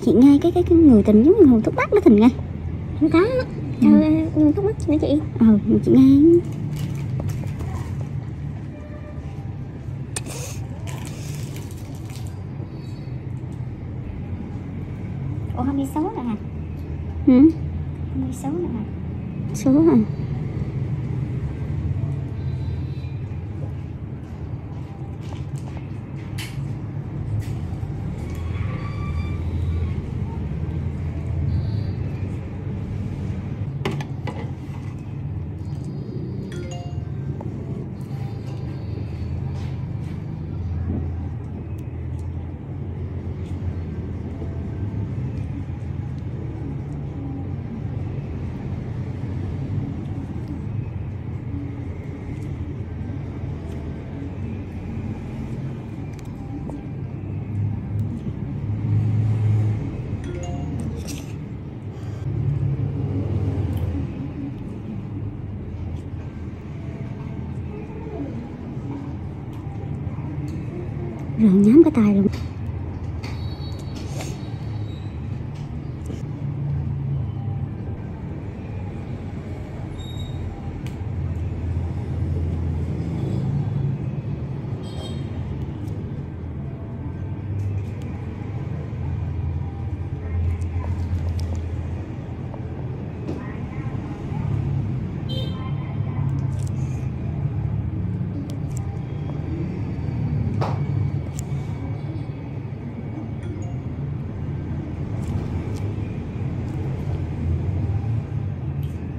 chị nghe cái người tình giống như Hồ Thuốc Bắc đó Thìn nghe. Không có. Người Thuốc Bắc nữa chị. Chị nghe. Ủa không đi số rồi hả? Không đi số rồi hả? Số à? Rồi nhám cái tay luôn.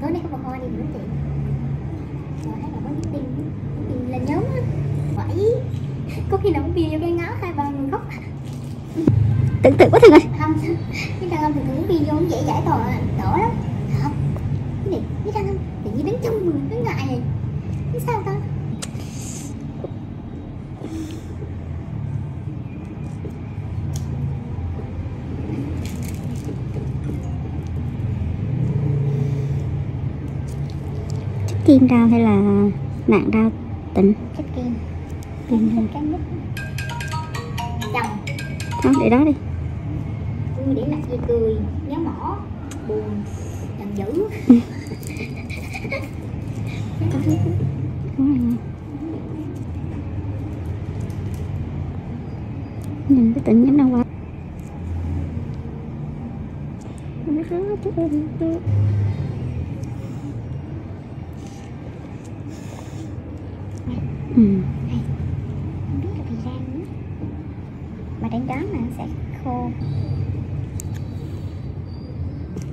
Tối nay có một hoa đi nữa chị. Rồi thấy là có nhắn tin là nhóm á. Vậy có khi nào cũng video cái ngáo 2-3 người khóc. Tưởng tượng quá Thìn ơi. Không, cái đàn ông thường thường video cũng dễ giải tỏa đổ lắm. Thật. Cái đàn ông tự nhiên đến trong người nó ngại vậy. Cái sao ta? Kim rau hay là nạn rau Tịnh? Chất kim. Kim rau. Cái nhất. Chồng. Thôi để đó đi. Vui để làm gì cười, nhớ mỏ, buồn, giận dữ. Nhìn cái Tịnh nhắm đâu qua. Không biết là thời gian nữa. Mà đánh đoán là sẽ khô.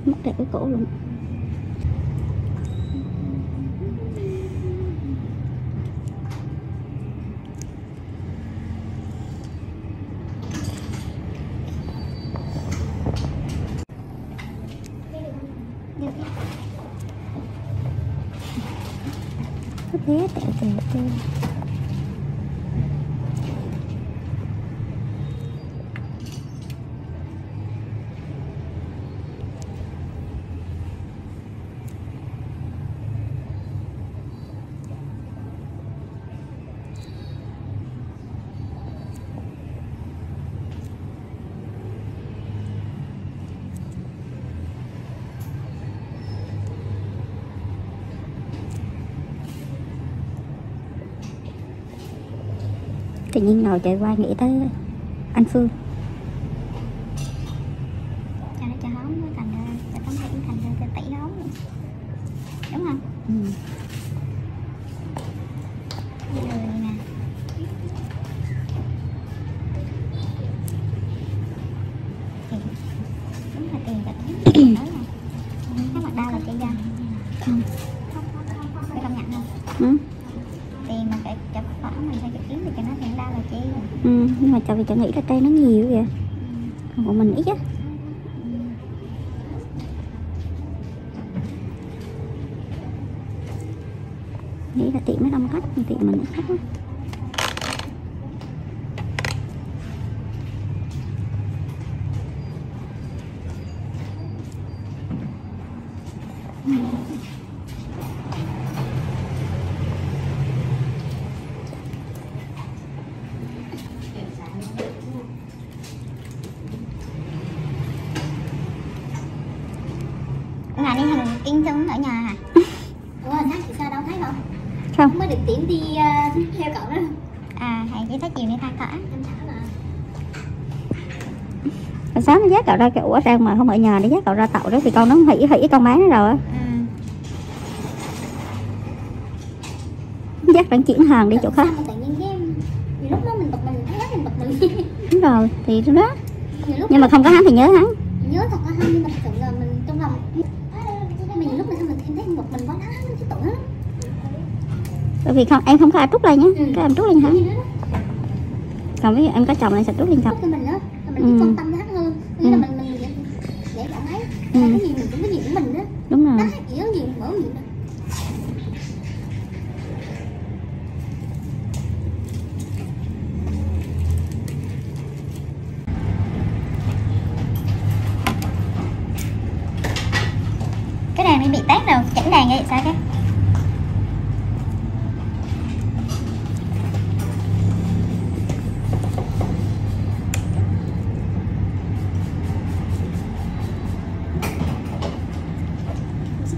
Mất đẹp cái cổ luôn. Có bé tẹo tẹo. Tự nhiên ngồi chạy qua nghĩ tới anh Phương. Cho nó cho hóng nó thành ra, cho tấm thủy thành ra cho tỷ hóng. Đúng không? Người nè. Đúng là tiền cả tấm. Cái mặt đau là chị ra. Không. Phải công nhận không? Tiền mà phải chụp phỏng mình phải chụp kiếm thì cho nó tiền đau là chi. Nhưng mà cháu nghĩ là cây nó nhiều kìa. Còn của mình ít á. Nghĩ là tiệm nó đông khách, tiệm mình ít khách á. anh Trung ở nhà hả? Ủa sáng chị sao đâu thấy không? Không. Mới được tiễn đi theo cậu đó. À, hay chỉ thấy chiều nay thay cỡ. Em thả mà. Hồi sáng nó dắt cậu ra cái ủa Trang mà không ở nhà để dắt cậu ra tàu đó thì con nó hỉ con bán nó rồi á. Dắt đang chuyển hàng đi chỗ khác. Sao mà tự nhiên cái lúc đó mình bật mình thấy mình bật mình. Đúng rồi, thì đó. Lúc Nhưng mà không có hắn thì nhớ hắn. nhớ thật là hay nhưng mà thật sự là mình trong lòng mình nhiều lúc mình thấy bật mình quá đáng cái tội đó. Bởi vì không, em không có ai trút lên nhé, các em trút lên hắn. Như đó. Còn ví dụ em có chồng em sẽ trút lên chồng. Cho mình đó, mình biết quan tâm hắn hơn. Nghĩa là mình để cảm thấy cái gì mình cũng có gì của mình đó. Đúng rồi. Đó, chỉ có gì mở miệng đó. Cái đàn này bị tát đâu, chỉnh đàn vậy sao cái?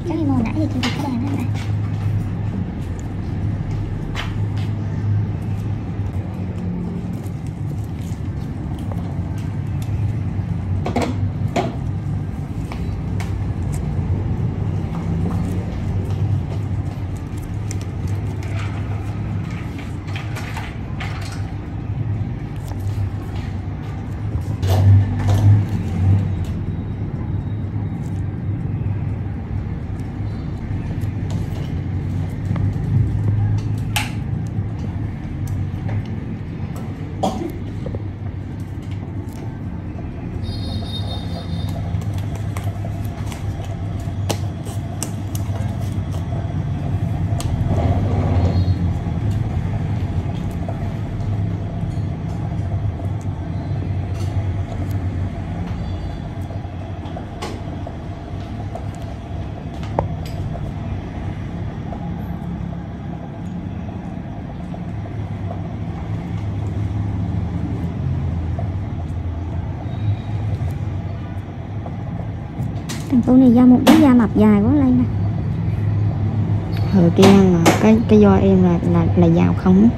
Cái gì mà hồi nãy thì chưa được cái đàn đó nè. Thằng cô này da một cái da mập dài quá lên nè. Hồi kia là cái do em là giàu không á.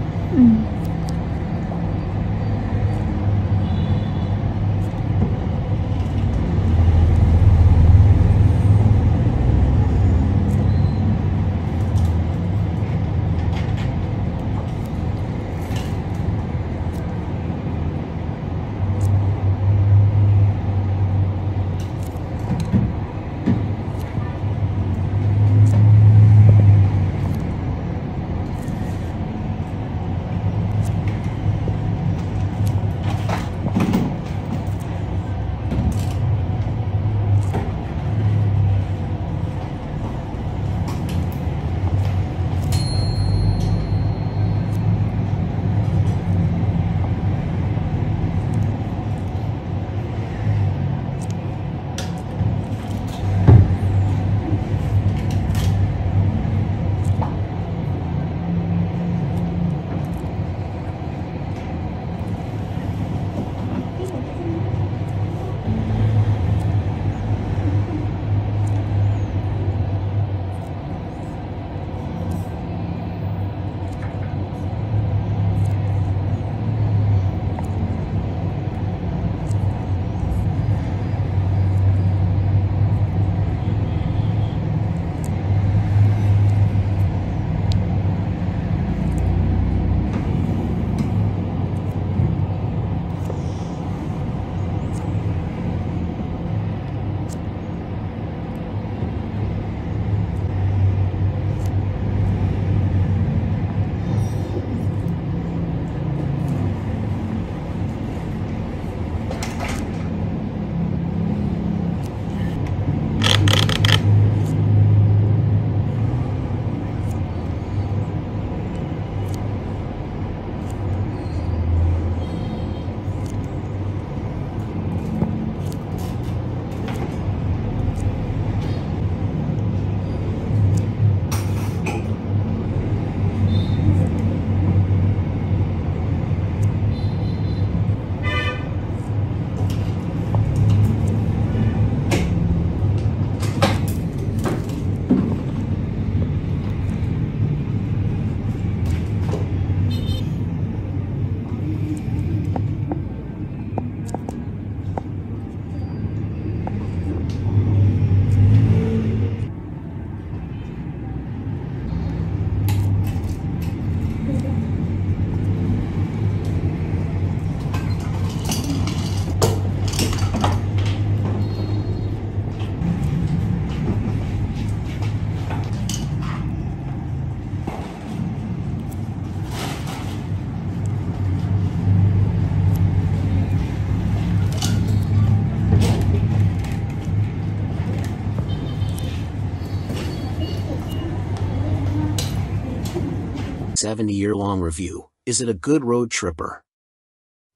GV70 year-long review. Is it a good road tripper?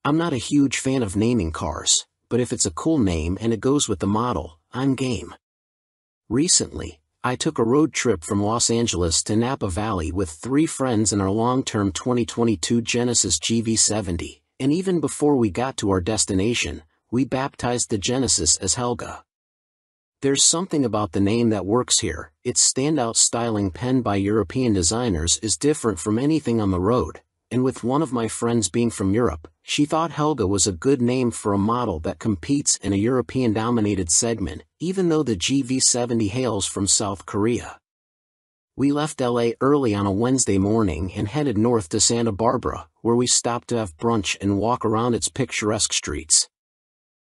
I'm not a huge fan of naming cars, but if it's a cool name and it goes with the model, I'm game. Recently, I took a road trip from Los Angeles to Napa Valley with 3 friends in our long-term 2022 Genesis GV70, and even before we got to our destination, we baptized the Genesis as Helga. There's something about the name that works here. Its standout styling penned by European designers is different from anything on the road, and with one of my friends being from Europe, she thought Helga was a good name for a model that competes in a European-dominated segment, even though the GV70 hails from South Korea. We left LA early on a Wednesday morning and headed north to Santa Barbara, where we stopped to have brunch and walk around its picturesque streets.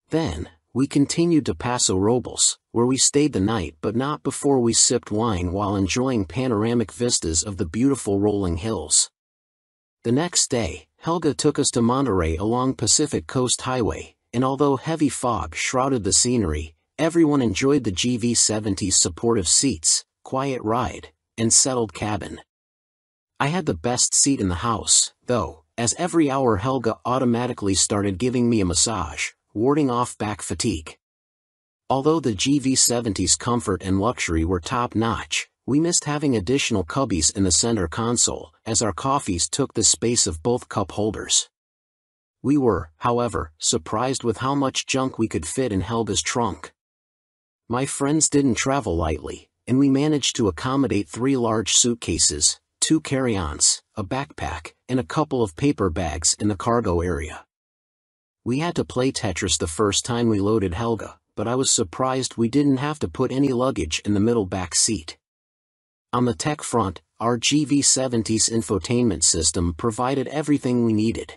Then, we continued to Paso Robles, where we stayed the night but not before we sipped wine while enjoying panoramic vistas of the beautiful rolling hills. The next day, Helga took us to Monterey along Pacific Coast Highway, and although heavy fog shrouded the scenery, everyone enjoyed the GV70's supportive seats, quiet ride, and settled cabin. I had the best seat in the house, though, as every hour Helga automatically started giving me a massage, warding off back fatigue. Although the GV70's comfort and luxury were top-notch, we missed having additional cubbies in the center console, as our coffees took the space of both cup holders. We were, however, surprised with how much junk we could fit in Helga's trunk. My friends didn't travel lightly, and we managed to accommodate 3 large suitcases, 2 carry-ons, a backpack, and a couple of paper bags in the cargo area. We had to play Tetris the first time we loaded Helga, but I was surprised we didn't have to put any luggage in the middle back seat. On the tech front, our GV70's infotainment system provided everything we needed.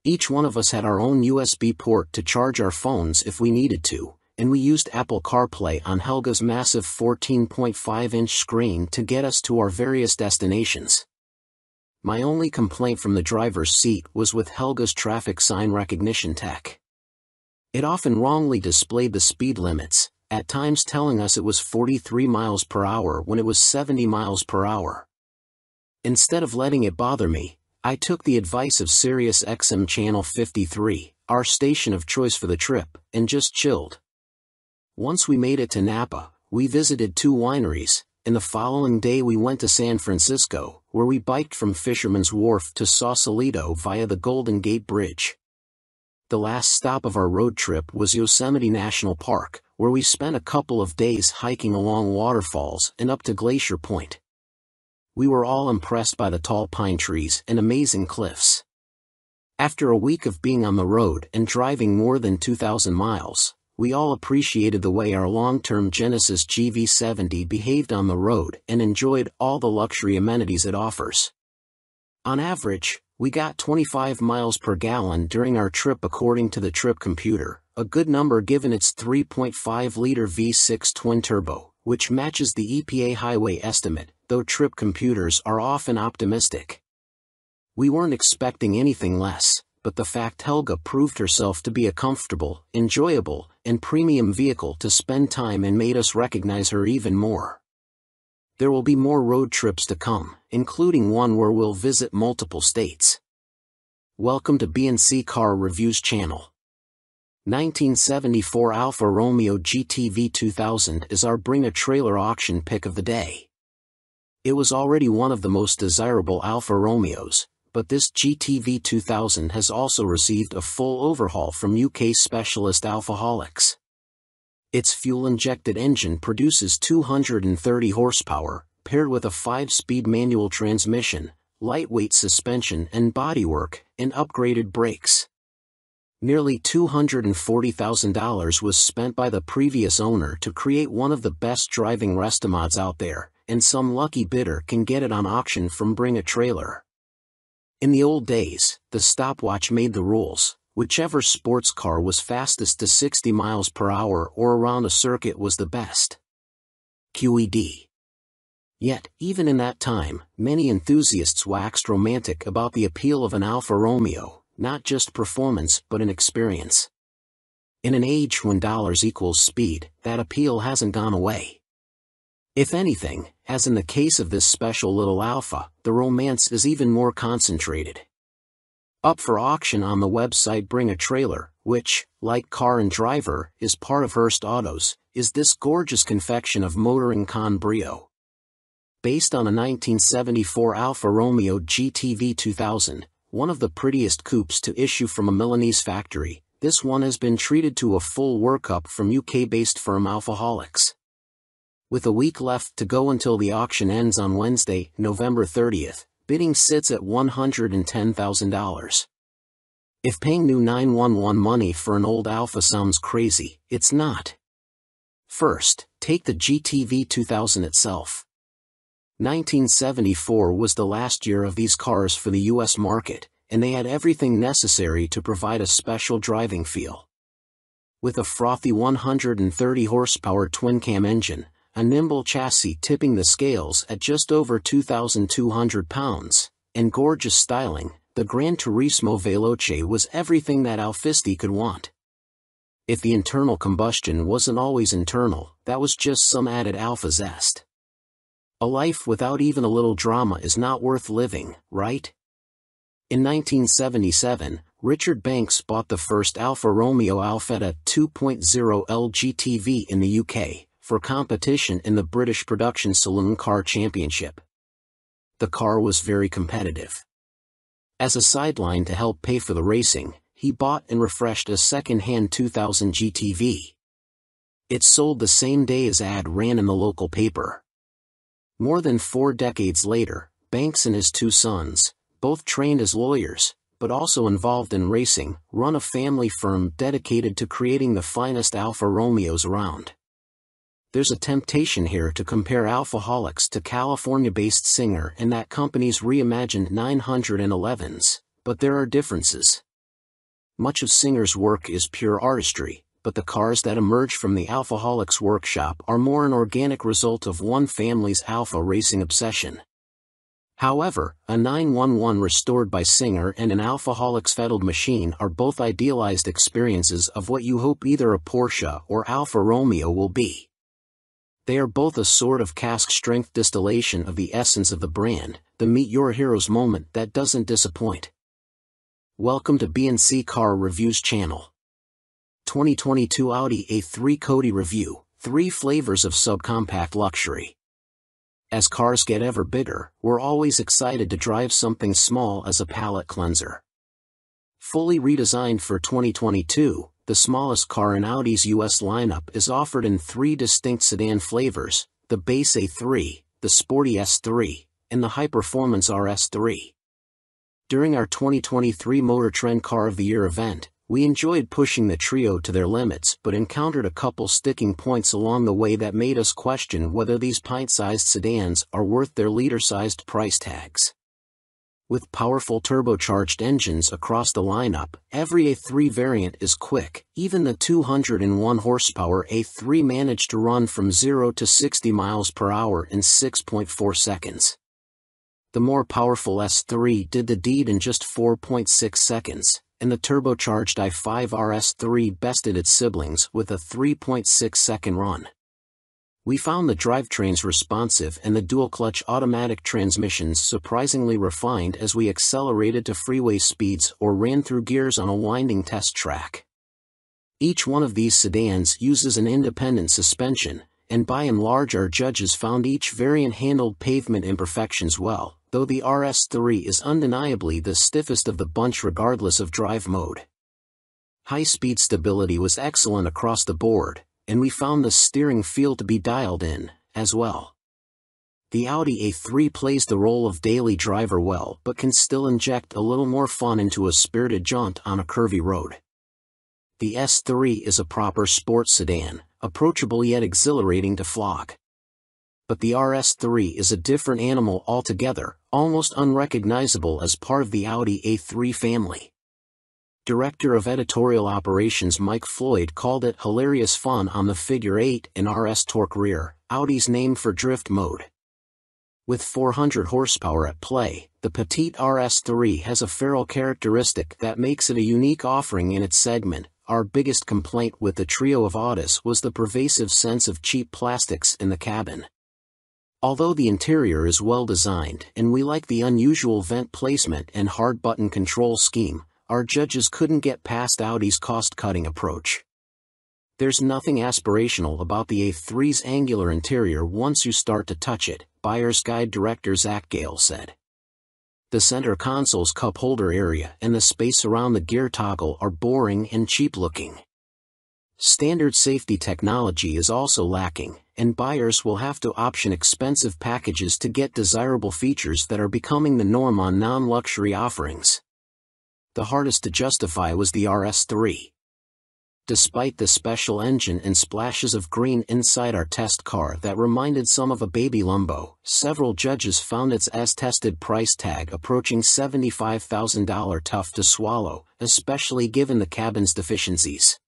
Each one of us had our own USB port to charge our phones if we needed to, and we used Apple CarPlay on Helga's massive 14.5-inch screen to get us to our various destinations. My only complaint from the driver's seat was with Helga's traffic sign recognition tech. It often wrongly displayed the speed limits, at times telling us it was 43 miles per hour when it was 70 miles per hour. Instead of letting it bother me, I took the advice of Sirius XM Channel 53, our station of choice for the trip, and just chilled. Once we made it to Napa, we visited 2 wineries, and the following day we went to San Francisco, where we biked from Fisherman's Wharf to Sausalito via the Golden Gate Bridge. The last stop of our road trip was Yosemite National Park, where we spent a couple of days hiking along waterfalls and up to Glacier Point. We were all impressed by the tall pine trees and amazing cliffs. After a week of being on the road and driving more than 2,000 miles, we all appreciated the way our long-term Genesis GV70 behaved on the road and enjoyed all the luxury amenities it offers. On average, we got 25 miles per gallon during our trip according to the trip computer, a good number given its 3.5-liter V6 twin-turbo, which matches the EPA highway estimate, though trip computers are often optimistic. We weren't expecting anything less, but the fact Helga proved herself to be a comfortable, enjoyable, and premium vehicle to spend time in made us recognize her even more. There will be more road trips to come, including one where we'll visit multiple states. Welcome to B&C Car Reviews channel. 1974 Alfa Romeo GT V2000 is our Bring a Trailer auction pick of the day. It was already one of the most desirable Alfa Romeos, but this GT V2000 has also received a full overhaul from UK specialist Alfaholics. Its fuel-injected engine produces 230 horsepower, paired with a 5-speed manual transmission, lightweight suspension and bodywork, and upgraded brakes. Nearly $240,000 was spent by the previous owner to create one of the best driving Restamods out there, and some lucky bidder can get it on auction from Bring a Trailer. In the old days, the stopwatch made the rules. Whichever sports car was fastest to 60 miles per hour or around a circuit was the best. QED. Yet, even in that time, many enthusiasts waxed romantic about the appeal of an Alfa Romeo, not just performance but an experience. In an age when dollars equals speed, that appeal hasn't gone away. If anything, as in the case of this special little Alfa, the romance is even more concentrated. Up for auction on the website Bring a Trailer, which, like Car and Driver, is part of Hearst Autos, is this gorgeous confection of motoring con brio. Based on a 1974 Alfa Romeo GTV 2000, one of the prettiest coupes to issue from a Milanese factory, this one has been treated to a full workup from UK-based firm Alfaholics. With a week left to go until the auction ends on Wednesday, November 30th, bidding sits at $110,000. If paying new 911 money for an old Alfa sounds crazy, it's not. First, take the GTV 2000 itself. 1974 was the last year of these cars for the US market, and they had everything necessary to provide a special driving feel. With a frothy 130 horsepower twin-cam engine, a nimble chassis tipping the scales at just over 2,200 pounds, and gorgeous styling, the Gran Turismo Veloce was everything that Alfisti could want. If the internal combustion wasn't always internal, that was just some added Alfa zest. A life without even a little drama is not worth living, right? In 1977, Richard Banks bought the first Alfa Romeo Alfetta 2.0 LGTV in the UK, for competition in the British Production Saloon Car Championship. The car was very competitive. As a sideline to help pay for the racing, he bought and refreshed a second-hand 2000 GTV. It sold the same day as ad ran in the local paper. More than 4 decades later, Banks and his 2 sons, both trained as lawyers, but also involved in racing, run a family firm dedicated to creating the finest Alfa Romeos around. There's a temptation here to compare Alfaholics to California-based Singer and that company's reimagined 911s, but there are differences. Much of Singer's work is pure artistry, but the cars that emerge from the Alfaholics workshop are more an organic result of one family's Alfa racing obsession. However, a 911 restored by Singer and an Alfaholics-fettled machine are both idealized experiences of what you hope either a Porsche or Alfa Romeo will be. They are both a sort of cask-strength distillation of the essence of the brand, the meet your heroes moment that doesn't disappoint. Welcome to B&C Car Reviews channel. 2022 Audi A3 Cody Review, 3 flavors of subcompact luxury. As cars get ever bigger, we're always excited to drive something small as a palate cleanser. Fully redesigned for 2022, the smallest car in Audi's US lineup is offered in 3 distinct sedan flavors, the base A3, the sporty S3, and the high-performance RS3. During our 2023 Motor Trend Car of the Year event, we enjoyed pushing the trio to their limits but encountered a couple sticking points along the way that made us question whether these pint-sized sedans are worth their liter-sized price tags. With powerful turbocharged engines across the lineup, every A3 variant is quick. Even the 201 horsepower A3 managed to run from 0 to 60 miles per hour in 6.4 seconds. The more powerful S3 did the deed in just 4.6 seconds, and the turbocharged i5 RS3 bested its siblings with a 3.6-second run. We found the drivetrains responsive and the dual-clutch automatic transmissions surprisingly refined as we accelerated to freeway speeds or ran through gears on a winding test track. Each one of these sedans uses an independent suspension, and by and large our judges found each variant handled pavement imperfections well, though the RS3 is undeniably the stiffest of the bunch regardless of drive mode. High-speed stability was excellent across the board, and we found the steering feel to be dialed in, as well. The Audi A3 plays the role of daily driver well but can still inject a little more fun into a spirited jaunt on a curvy road. The S3 is a proper sports sedan, approachable yet exhilarating to flog. But the RS3 is a different animal altogether, almost unrecognizable as part of the Audi A3 family. Director of Editorial Operations Mike Floyd called it hilarious fun on the Figure 8 and RS Torque rear, Audi's name for drift mode. With 400 horsepower at play, the petite RS3 has a feral characteristic that makes it a unique offering in its segment. Our biggest complaint with the trio of Audis was the pervasive sense of cheap plastics in the cabin. Although the interior is well designed and we like the unusual vent placement and hard button control scheme, our judges couldn't get past Audi's cost-cutting approach. There's nothing aspirational about the A3's angular interior once you start to touch it, Buyer's Guide director Zach Gale said. The center console's cup holder area and the space around the gear toggle are boring and cheap-looking. Standard safety technology is also lacking, and buyers will have to option expensive packages to get desirable features that are becoming the norm on non-luxury offerings. The hardest to justify was the RS3. Despite the special engine and splashes of green inside our test car that reminded some of a baby Lumbo, several judges found its as-tested price tag approaching $75,000 tough to swallow, especially given the cabin's deficiencies.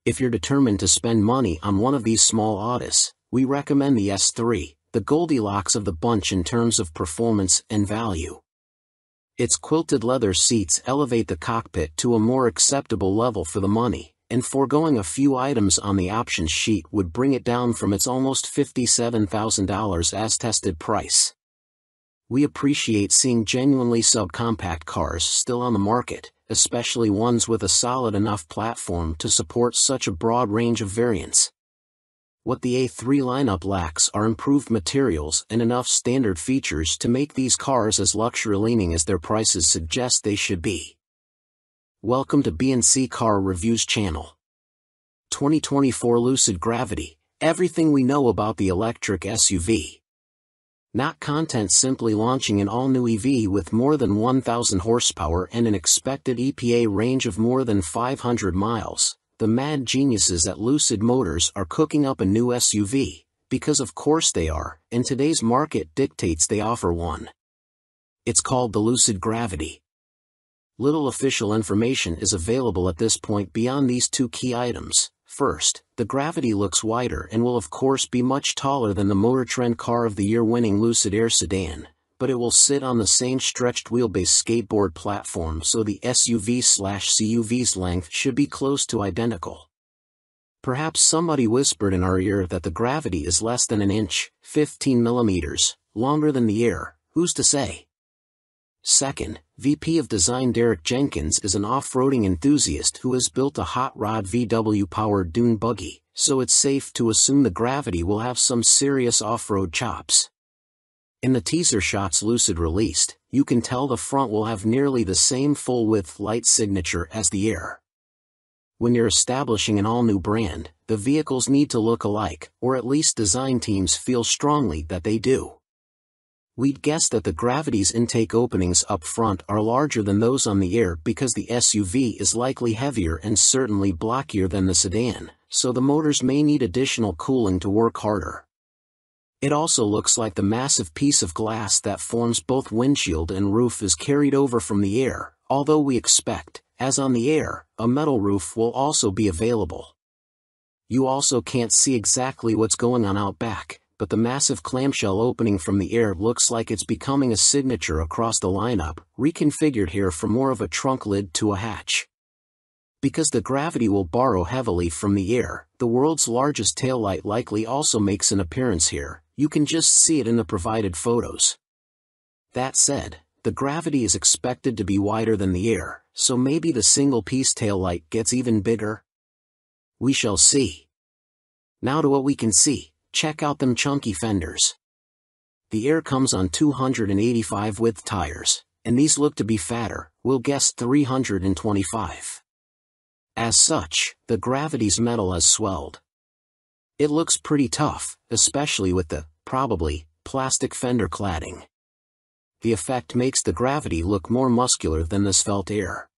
If you're determined to spend money on one of these small Audis, we recommend the S3, the Goldilocks of the bunch in terms of performance and value. Its quilted leather seats elevate the cockpit to a more acceptable level for the money, and foregoing a few items on the options sheet would bring it down from its almost $57,000 as-tested price. We appreciate seeing genuinely subcompact cars still on the market, especially ones with a solid enough platform to support such a broad range of variants. What the A3 lineup lacks are improved materials and enough standard features to make these cars as luxury-leaning as their prices suggest they should be. Welcome to B&C Car Reviews channel. 2024 Lucid Gravity, everything we know about the electric SUV. Not content simply launching an all-new EV with more than 1,000 horsepower and an expected EPA range of more than 500 miles, the mad geniuses at Lucid Motors are cooking up a new SUV, because of course they are, and today's market dictates they offer one. It's called the Lucid Gravity. Little official information is available at this point beyond these two key items. First, the Gravity looks wider and will of course be much taller than the Motor Trend Car of the Year winning Lucid Air sedan, but it will sit on the same stretched wheelbase skateboard platform, so the SUV/CUV's length should be close to identical. Perhaps somebody whispered in our ear that the Gravity is less than an inch, 15 millimeters, longer than the Air. Who's to say? Second, VP of Design Derek Jenkins is an off-roading enthusiast who has built a hot rod VW-powered dune buggy, so it's safe to assume the Gravity will have some serious off-road chops. In the teaser shots Lucid released, you can tell the front will have nearly the same full-width light signature as the Air. When you're establishing an all-new brand, the vehicles need to look alike, or at least design teams feel strongly that they do. We'd guess that the Gravity's intake openings up front are larger than those on the Air because the SUV is likely heavier and certainly blockier than the sedan, so the motors may need additional cooling to work harder. It also looks like the massive piece of glass that forms both windshield and roof is carried over from the Air, although we expect, as on the Air, a metal roof will also be available. You also can't see exactly what's going on out back, but the massive clamshell opening from the Air looks like it's becoming a signature across the lineup, reconfigured here from more of a trunk lid to a hatch. Because the Gravity will borrow heavily from the Air, the world's largest taillight likely also makes an appearance here. You can just see it in the provided photos. That said, the Gravity is expected to be wider than the Air, so maybe the single-piece taillight gets even bigger? We shall see. Now to what we can see. Check out them chunky fenders. The Air comes on 285 width tires, and these look to be fatter, we'll guess 325. As such, the Gravity's metal has swelled. It looks pretty tough, especially with the, probably, plastic fender cladding. The effect makes the Gravity look more muscular than the svelte Air.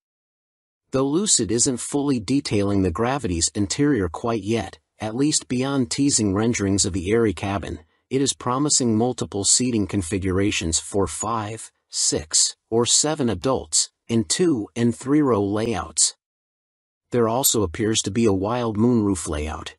Though Lucid isn't fully detailing the Gravity's interior quite yet, at least beyond teasing renderings of the airy cabin, it is promising multiple seating configurations for 5, 6, or 7 adults, in 2- and 3-row layouts. There also appears to be a wild moonroof layout.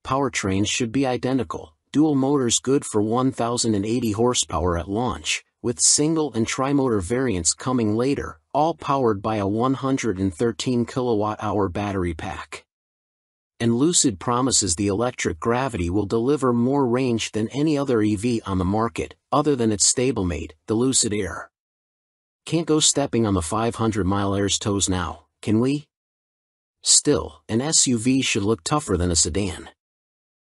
Powertrains should be identical, dual motors good for 1,080 horsepower at launch, with single and tri-motor variants coming later, all powered by a 113 kilowatt-hour battery pack. And Lucid promises the electric Gravity will deliver more range than any other EV on the market, other than its stablemate, the Lucid Air. Can't go stepping on the 500-mile Air's toes now, can we? Still, an SUV should look tougher than a sedan.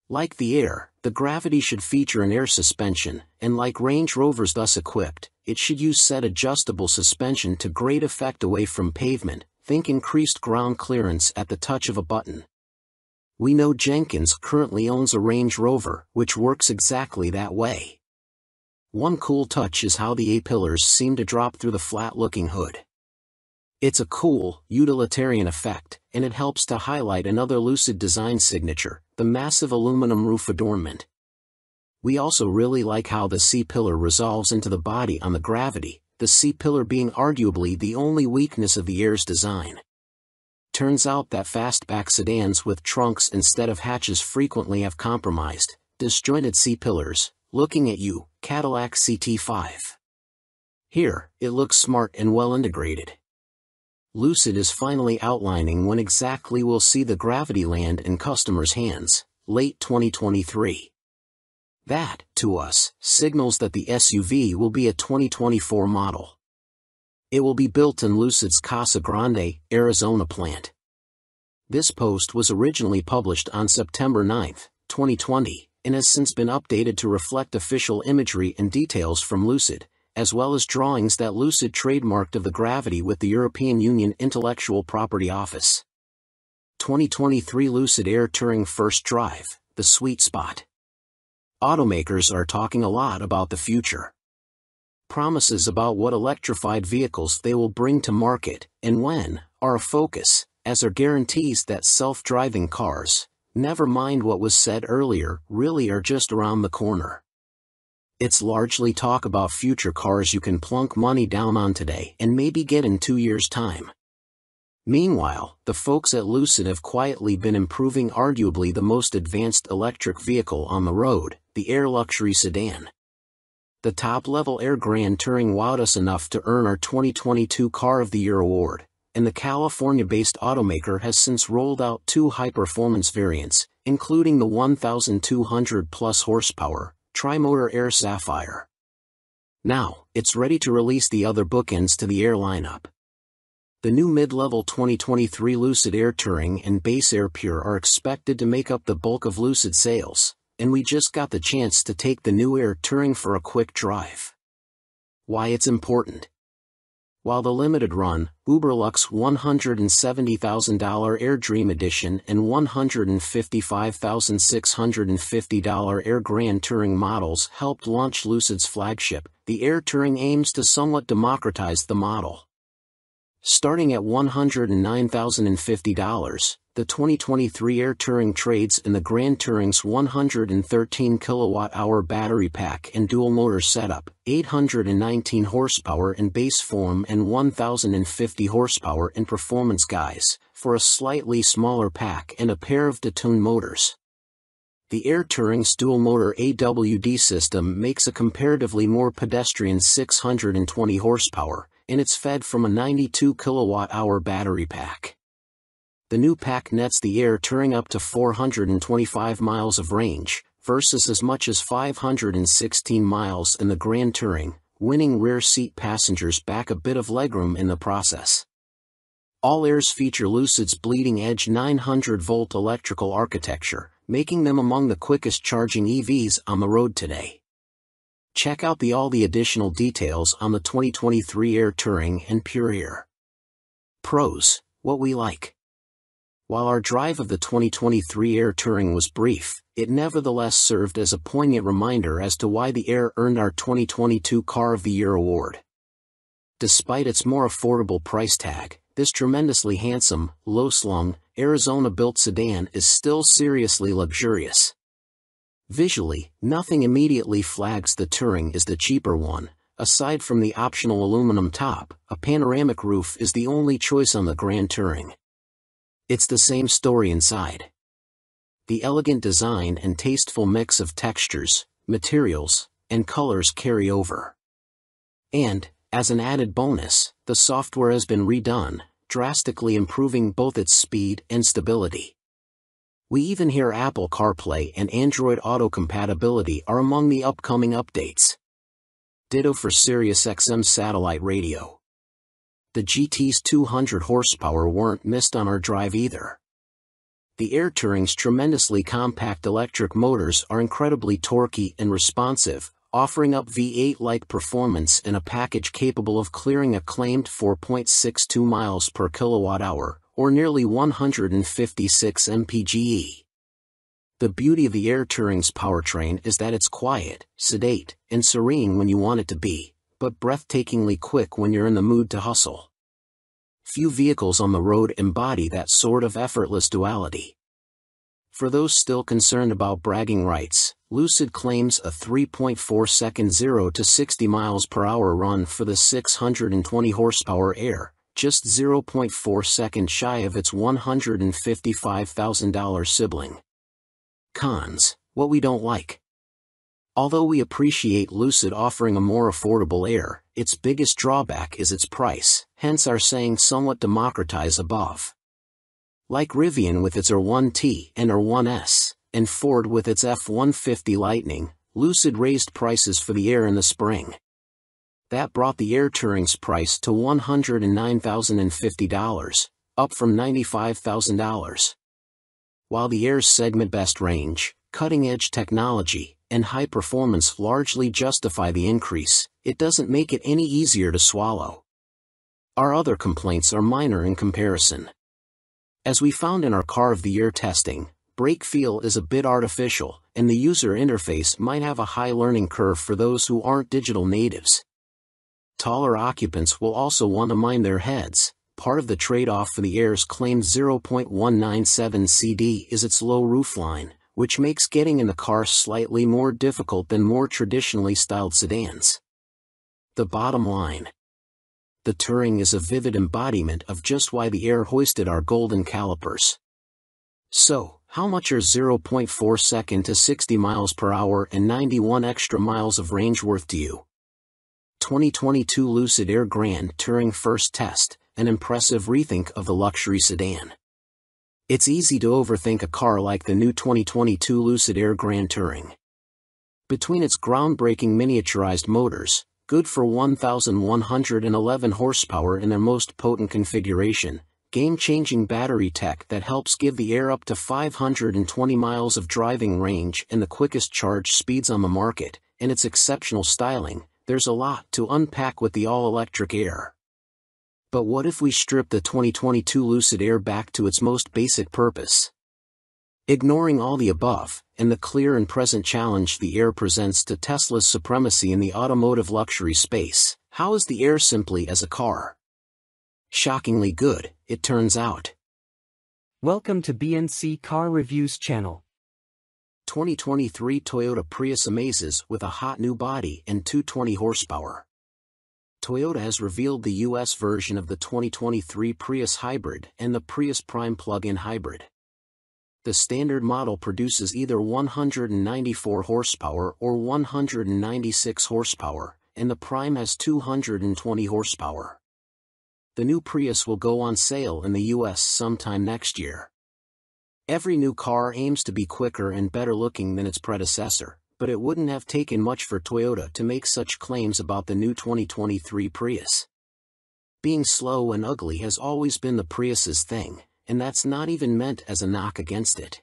Like the Air, the Gravity should feature an air suspension, and like Range Rover's thus equipped, it should use set-adjustable suspension to great effect away from pavement, think increased ground clearance at the touch of a button. We know Jenkins currently owns a Range Rover, which works exactly that way. One cool touch is how the A-pillars seem to drop through the flat-looking hood. It's a cool, utilitarian effect, and it helps to highlight another Lucid design signature, the massive aluminum roof adornment. We also really like how the C-pillar resolves into the body on the Gravity, the C-pillar being arguably the only weakness of the Air's design. Turns out that fastback sedans with trunks instead of hatches frequently have compromised, disjointed C-pillars. Looking at you, Cadillac CT5. Here, it looks smart and well integrated. Lucid is finally outlining when exactly we'll see the Gravity land in customers' hands, late 2023. That, to us, signals that the SUV will be a 2024 model. It will be built in Lucid's Casa Grande, Arizona plant. This post was originally published on September 9, 2020, and has since been updated to reflect official imagery and details from Lucid, as well as drawings that Lucid trademarked of the Gravity with the European Union Intellectual Property Office. 2023 Lucid Air Touring First Drive, the sweet spot. Automakers are talking a lot about the future. Promises about what electrified vehicles they will bring to market, and when, are a focus, as are guarantees that self-driving cars, never mind what was said earlier, really are just around the corner. It's largely talk about future cars you can plunk money down on today and maybe get in 2 years' time. Meanwhile, the folks at Lucid have quietly been improving arguably the most advanced electric vehicle on the road, the Air luxury sedan. The top-level Air Grand Touring wowed us enough to earn our 2022 Car of the Year award, and the California-based automaker has since rolled out 2 high-performance variants, including the 1,200-plus horsepower, Tri-Motor Air Sapphire. Now, it's ready to release the other bookends to the Air lineup. The new mid-level 2023 Lucid Air Touring and Base Air Pure are expected to make up the bulk of Lucid sales, and we just got the chance to take the new Air Touring for a quick drive. Why it's important. While the limited run, Uberlux $170,000 Air Dream Edition and $155,650 Air Grand Touring models helped launch Lucid's flagship, the Air Touring aims to somewhat democratize the model. Starting at $109,050, the 2023 Air Touring trades in the Grand Touring's 113 kWh battery pack and dual-motor setup, 819 horsepower in base form and 1,050 horsepower in performance guise, for a slightly smaller pack and a pair of detuned motors. The Air Touring's dual-motor AWD system makes a comparatively more pedestrian 620 horsepower, and it's fed from a 92 kWh battery pack. The new pack nets the Air Touring up to 425 miles of range, versus as much as 516 miles in the Grand Touring, winning rear seat passengers back a bit of legroom in the process. All Airs feature Lucid's bleeding-edge 900-volt electrical architecture, making them among the quickest charging EVs on the road today. Check out all the additional details on the 2023 Air Touring and Pure Air. Pros, what we like. While our drive of the 2023 Air Touring was brief, it nevertheless served as a poignant reminder as to why the Air earned our 2022 Car of the Year award. Despite its more affordable price tag, this tremendously handsome, low-slung, Arizona-built sedan is still seriously luxurious. Visually, nothing immediately flags the Touring is the cheaper one. Aside from the optional aluminum top, a panoramic roof is the only choice on the Grand Touring. It's the same story inside. The elegant design and tasteful mix of textures, materials, and colors carry over. And, as an added bonus, the software has been redone, drastically improving both its speed and stability. We even hear Apple CarPlay and Android Auto compatibility are among the upcoming updates. Ditto for SiriusXM satellite radio. The GT's 200 horsepower weren't missed on our drive either. The Air Touring's tremendously compact electric motors are incredibly torquey and responsive, offering up V8-like performance in a package capable of clearing a claimed 4.62 miles per kilowatt-hour, or nearly 156 mpge. The beauty of the Air Touring's powertrain is that it's quiet, sedate, and serene when you want it to be, but breathtakingly quick when you're in the mood to hustle. Few vehicles on the road embody that sort of effortless duality. For those still concerned about bragging rights, Lucid claims a 3.4-second 0 to 60 miles per hour run for the 620 horsepower Air, just 0.4 seconds shy of its $155,000 sibling. Cons: what we don't like. Although we appreciate Lucid offering a more affordable Air, its biggest drawback is its price, hence our saying somewhat democratize above. Like Rivian with its R1T and R1S, and Ford with its F-150 Lightning, Lucid raised prices for the Air in the spring. That brought the Air Touring's price to $109,050, up from $95,000. While the Air's segment-best range, cutting-edge technology, and high performance largely justify the increase, it doesn't make it any easier to swallow. Our other complaints are minor in comparison. As we found in our Car of the Year testing, brake feel is a bit artificial, and the user interface might have a high learning curve for those who aren't digital natives. Taller occupants will also want to mind their heads. Part of the trade-off for the Air's claimed 0.197 CD is its low roofline, which makes getting in the car slightly more difficult than more traditionally styled sedans. The bottom line: the Touring is a vivid embodiment of just why the Air hoisted our golden calipers. So, how much are 0.4 second to 60 miles per hour and 91 extra miles of range worth to you? 2022 Lucid Air Grand Touring first test, an impressive rethink of the luxury sedan. It's easy to overthink a car like the new 2022 Lucid Air Grand Touring. Between its groundbreaking miniaturized motors, good for 1,111 horsepower in their most potent configuration, game-changing battery tech that helps give the Air up to 520 miles of driving range and the quickest charge speeds on the market, and its exceptional styling, there's a lot to unpack with the all-electric Air. But what if we strip the 2022 Lucid Air back to its most basic purpose? Ignoring all the above, and the clear and present challenge the Air presents to Tesla's supremacy in the automotive luxury space, how is the Air simply as a car? Shockingly good, it turns out. Welcome to BNC Car Reviews channel. 2023 Toyota Prius amazes with a hot new body and 220 horsepower. Toyota has revealed the US version of the 2023 Prius Hybrid and the Prius Prime plug-in hybrid. The standard model produces either 194 horsepower or 196 horsepower, and the Prime has 220 horsepower. The new Prius will go on sale in the US sometime next year. Every new car aims to be quicker and better looking than its predecessor, but it wouldn't have taken much for Toyota to make such claims about the new 2023 Prius. Being slow and ugly has always been the Prius's thing, and that's not even meant as a knock against it.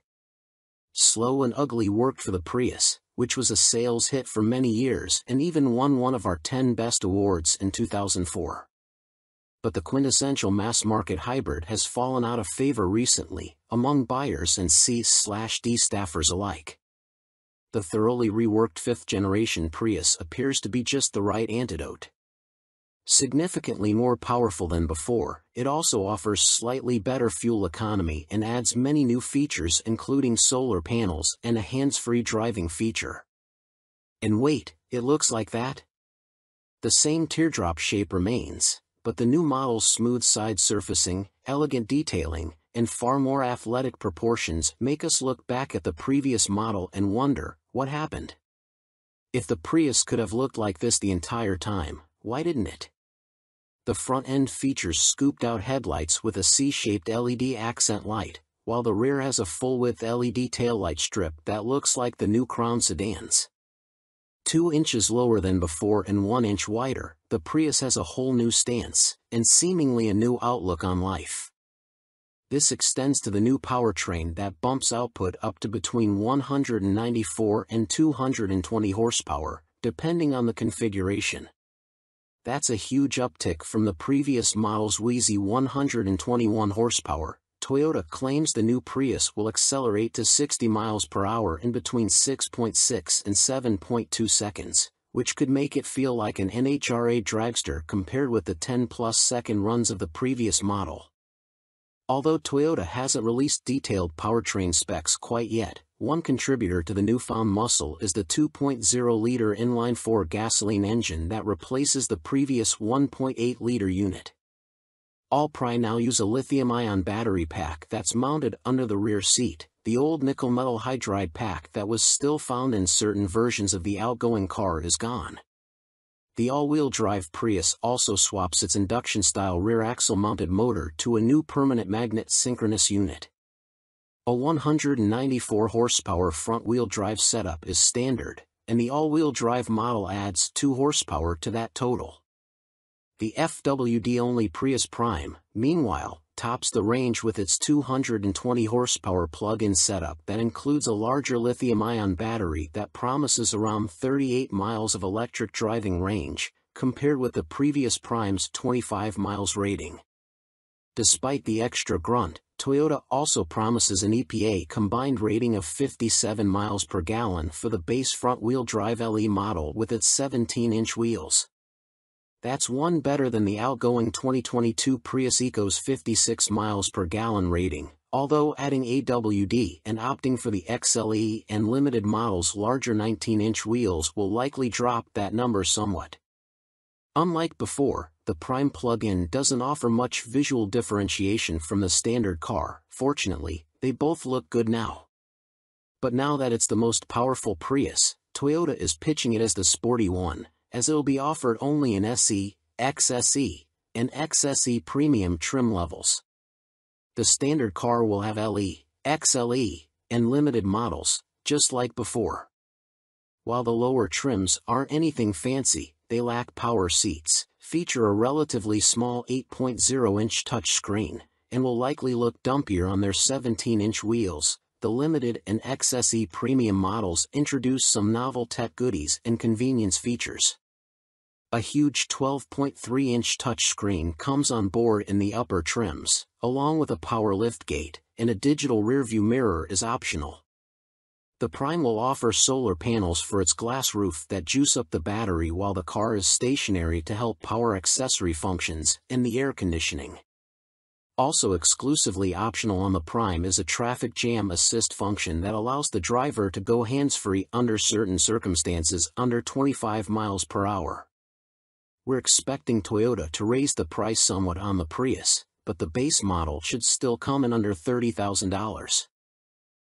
Slow and ugly worked for the Prius, which was a sales hit for many years and even won one of our 10 best awards in 2004. But the quintessential mass-market hybrid has fallen out of favor recently, among buyers and C/D staffers alike. The thoroughly reworked 5th-generation Prius appears to be just the right antidote. Significantly more powerful than before, it also offers slightly better fuel economy and adds many new features including solar panels and a hands-free driving feature. And wait, it looks like that? The same teardrop shape remains, but the new model's smooth side surfacing, elegant detailing, and far more athletic proportions make us look back at the previous model and wonder, what happened? If the Prius could have looked like this the entire time, why didn't it? The front end features scooped-out headlights with a C-shaped LED accent light, while the rear has a full-width LED taillight strip that looks like the new Crown sedans. 2 inches lower than before and 1 inch wider, the Prius has a whole new stance, and seemingly a new outlook on life. This extends to the new powertrain that bumps output up to between 194 and 220 horsepower, depending on the configuration. That's a huge uptick from the previous model's wheezy 121 horsepower. Toyota claims the new Prius will accelerate to 60 miles per hour in between 6.6 and 7.2 seconds, which could make it feel like an NHRA dragster compared with the 10-plus second runs of the previous model. Although Toyota hasn't released detailed powertrain specs quite yet, one contributor to the newfound muscle is the 2.0-liter inline-4 gasoline engine that replaces the previous 1.8-liter unit. All Pri now use a lithium-ion battery pack that's mounted under the rear seat. The old nickel metal hydride pack that was still found in certain versions of the outgoing car is gone. The all-wheel drive Prius also swaps its induction-style rear axle-mounted motor to a new permanent magnet synchronous unit. A 194 horsepower front-wheel drive setup is standard, and the all-wheel drive model adds 2 horsepower to that total. The FWD-only Prius Prime, meanwhile, tops the range with its 220 horsepower plug-in setup that includes a larger lithium-ion battery that promises around 38 miles of electric driving range, compared with the previous Prime's 25 miles rating. Despite the extra grunt, Toyota also promises an EPA combined rating of 57 miles per gallon for the base front-wheel drive LE model with its 17-inch wheels. That's one better than the outgoing 2022 Prius Eco's 56 miles per gallon rating, although adding AWD and opting for the XLE and limited models' larger 19-inch wheels will likely drop that number somewhat. Unlike before, the Prime plug-in doesn't offer much visual differentiation from the standard car. Fortunately, they both look good now. But now that it's the most powerful Prius, Toyota is pitching it as the sporty one, as it'll be offered only in SE, XSE, and XSE premium trim levels. The standard car will have LE, XLE, and limited models, just like before. While the lower trims aren't anything fancy, they lack power seats, feature a relatively small 8.0-inch touchscreen, and will likely look dumpier on their 17-inch wheels. The limited and XSE premium models introduce some novel tech goodies and convenience features. A huge 12.3-inch touchscreen comes on board in the upper trims, along with a power liftgate, and a digital rearview mirror is optional. The Prime will offer solar panels for its glass roof that juice up the battery while the car is stationary to help power accessory functions and the air conditioning. Also exclusively optional on the Prime is a traffic jam assist function that allows the driver to go hands-free under certain circumstances under 25 miles per hour. We're expecting Toyota to raise the price somewhat on the Prius, but the base model should still come in under $30,000.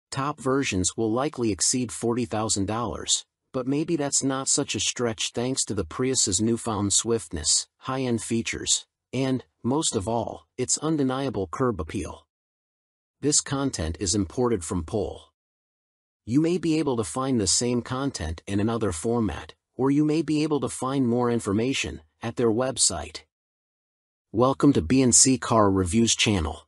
Top versions will likely exceed $40,000, but maybe that's not such a stretch thanks to the Prius's newfound swiftness, high-end features, and, most of all, its undeniable curb appeal. This content is imported from Poll. You may be able to find the same content in another format, or you may be able to find more information at their website. Welcome to B&C Car Reviews channel.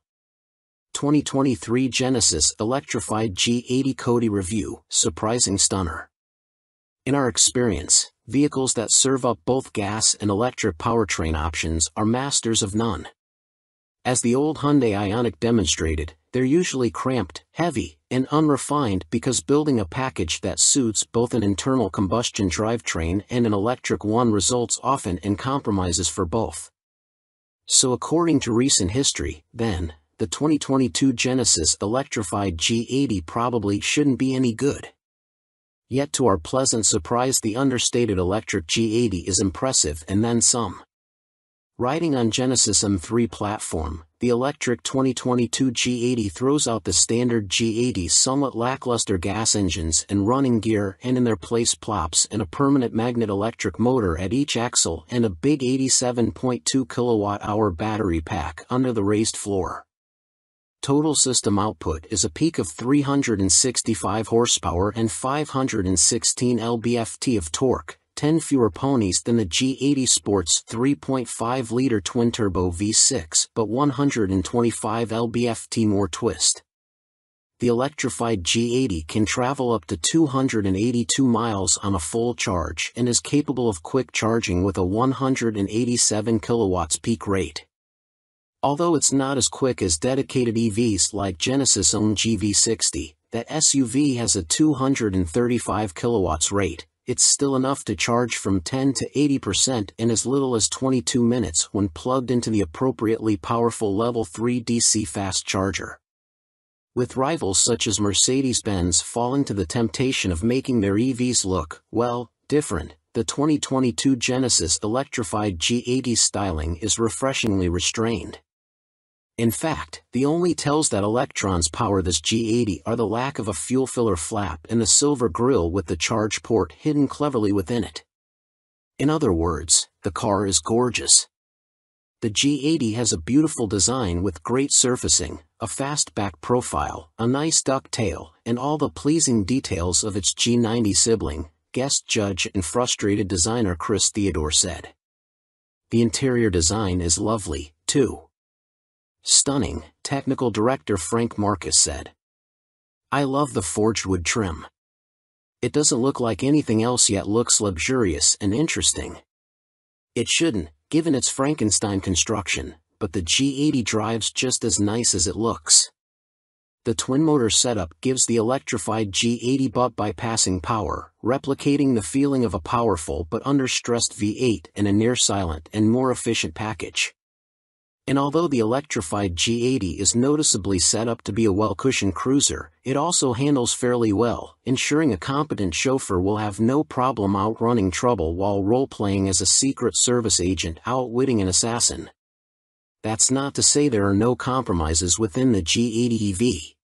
2023 Genesis Electrified G80 Kodi Review, Surprising Stunner. In our experience, vehicles that serve up both gas and electric powertrain options are masters of none. As the old Hyundai Ioniq demonstrated, they're usually cramped, heavy, and unrefined because building a package that suits both an internal combustion drivetrain and an electric one results often in compromises for both. So according to recent history, then, the 2022 Genesis Electrified G80 probably shouldn't be any good. Yet to our pleasant surprise, the understated electric G80 is impressive and then some. Riding on Genesis M3 platform, the electric 2022 G80 throws out the standard G80's somewhat lackluster gas engines and running gear and in their place plops in a permanent magnet electric motor at each axle and a big 87.2 kWh battery pack under the raised floor. Total system output is a peak of 365 horsepower and 516 lb-ft of torque, 10 fewer ponies than the G80 Sport's 3.5-liter twin-turbo V6 but 125 lb-ft more twist. The electrified G80 can travel up to 282 miles on a full charge and is capable of quick charging with a 187 kilowatts peak rate. Although it's not as quick as dedicated EVs like Genesis' own GV60, that SUV has a 235 kilowatts rate. It's still enough to charge from 10 to 80% in as little as 22 minutes when plugged into the appropriately powerful Level 3 DC fast charger. With rivals such as Mercedes-Benz falling to the temptation of making their EVs look, well, different, the 2022 Genesis electrified G80 styling is refreshingly restrained. In fact, the only tells that electrons power this G80 are the lack of a fuel filler flap and the silver grille with the charge port hidden cleverly within it. In other words, the car is gorgeous. The G80 has a beautiful design with great surfacing, a fast back profile, a nice duck tail, and all the pleasing details of its G90 sibling, guest judge and frustrated designer Chris Theodore said. The interior design is lovely, too. Stunning, technical director Frank Marcus said. I love the forged wood trim. It doesn't look like anything else yet looks luxurious and interesting. It shouldn't, given its Frankenstein construction, but the G80 drives just as nice as it looks. The twin-motor setup gives the electrified G80 butt-bypassing power, replicating the feeling of a powerful but under-stressed V8 in a near-silent and more efficient package. And although the electrified G80 is noticeably set up to be a well-cushioned cruiser, it also handles fairly well, ensuring a competent chauffeur will have no problem outrunning trouble while role-playing as a Secret Service agent outwitting an assassin. That's not to say there are no compromises within the G80 EV.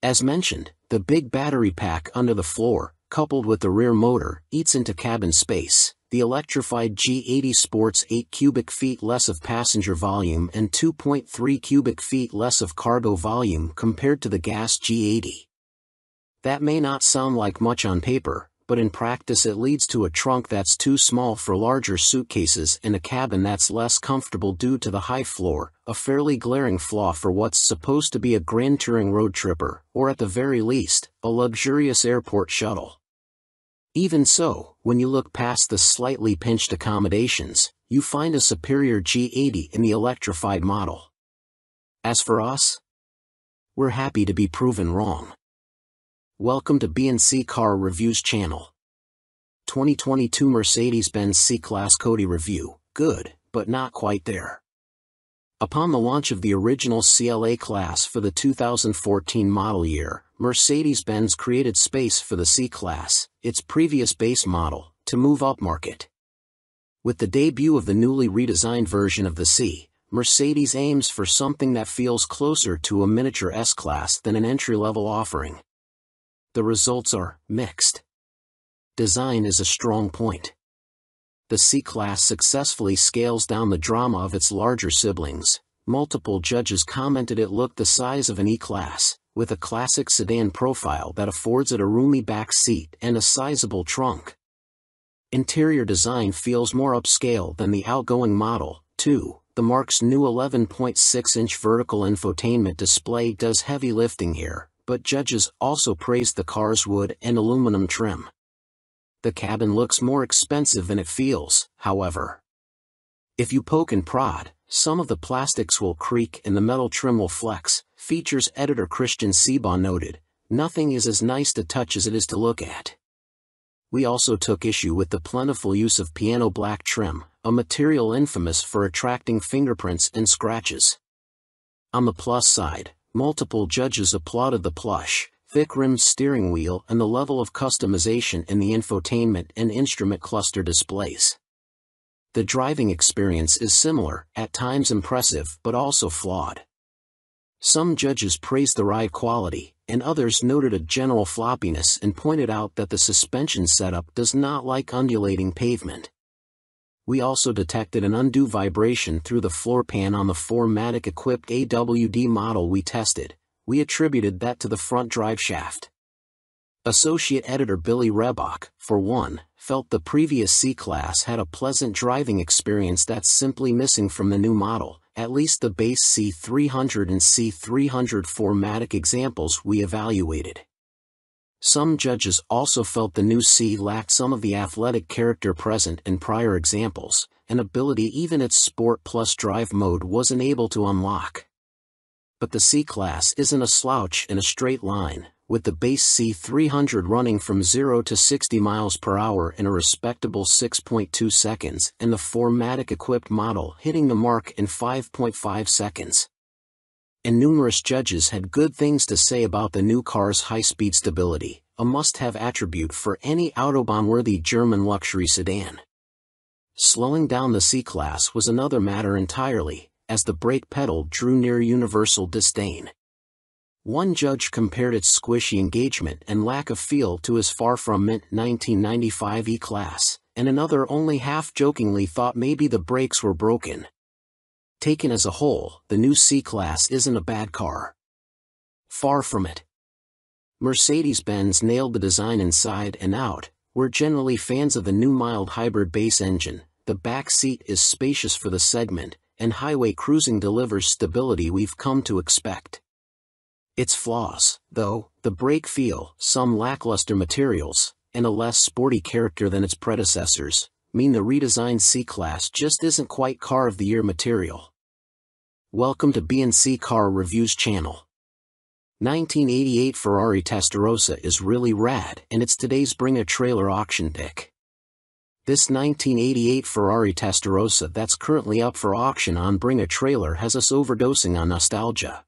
As mentioned, the big battery pack under the floor, coupled with the rear motor, eats into cabin space. The electrified G80 sports 8 cubic feet less of passenger volume and 2.3 cubic feet less of cargo volume compared to the gas G80. That may not sound like much on paper, but in practice it leads to a trunk that's too small for larger suitcases and a cabin that's less comfortable due to the high floor, a fairly glaring flaw for what's supposed to be a grand touring road tripper, or at the very least, a luxurious airport shuttle. Even so, when you look past the slightly pinched accommodations, you find a superior G80 in the electrified model. As for us, we're happy to be proven wrong. Welcome to B&C Car Reviews channel. 2022 Mercedes-Benz C-Class Cody review, good, but not quite there. Upon the launch of the original CLA class for the 2014 model year, Mercedes-Benz created space for the C-Class, its previous base model, to move upmarket. With the debut of the newly redesigned version of the C, Mercedes aims for something that feels closer to a miniature S-Class than an entry-level offering. The results are mixed. Design is a strong point. The C-Class successfully scales down the drama of its larger siblings. Multiple judges commented it looked the size of an E-Class, with a classic sedan profile that affords it a roomy back seat and a sizable trunk. Interior design feels more upscale than the outgoing model, too. The Marque's new 11.6-inch vertical infotainment display does heavy lifting here, but judges also praised the car's wood and aluminum trim. The cabin looks more expensive than it feels, however. If you poke and prod, some of the plastics will creak and the metal trim will flex, features editor Christian Seabaugh noted. Nothing is as nice to touch as it is to look at. We also took issue with the plentiful use of piano black trim, a material infamous for attracting fingerprints and scratches. On the plus side, multiple judges applauded the plush, thick-rimmed steering wheel and the level of customization in the infotainment and instrument cluster displays. The driving experience is similar, at times impressive but also flawed. Some judges praised the ride quality, and others noted a general floppiness and pointed out that the suspension setup does not like undulating pavement. We also detected an undue vibration through the floor pan on the 4MATIC-equipped AWD model we tested. We attributed that to the front drive shaft. Associate editor Billy Rebach, for one, felt the previous C-Class had a pleasant driving experience that's simply missing from the new model, at least the base C300 and C300 4MATIC examples we evaluated. Some judges also felt the new C lacked some of the athletic character present in prior examples, an ability even its Sport Plus drive mode wasn't able to unlock. But the C-Class isn't a slouch in a straight line, with the base C300 running from 0 to 60 miles per hour in a respectable 6.2 seconds and the 4MATIC-equipped model hitting the mark in 5.5 seconds. And numerous judges had good things to say about the new car's high-speed stability, a must-have attribute for any Autobahn-worthy German luxury sedan. Slowing down the C-Class was another matter entirely, as the brake pedal drew near universal disdain. One judge compared its squishy engagement and lack of feel to his far-from mint 1995 E-Class, and another only half-jokingly thought maybe the brakes were broken. Taken as a whole, the new C-Class isn't a bad car. Far from it. Mercedes-Benz nailed the design inside and out. We're generally fans of the new mild hybrid base engine, the back seat is spacious for the segment, and highway cruising delivers stability we've come to expect. Its flaws, though, the brake feel, some lackluster materials, and a less sporty character than its predecessors, mean the redesigned C-Class just isn't quite car of the year material. Welcome to B&C Car Reviews channel. 1988 Ferrari Testarossa is really rad, and it's today's Bring a Trailer auction pick. This 1988 Ferrari Testarossa that's currently up for auction on Bring a Trailer has us overdosing on nostalgia.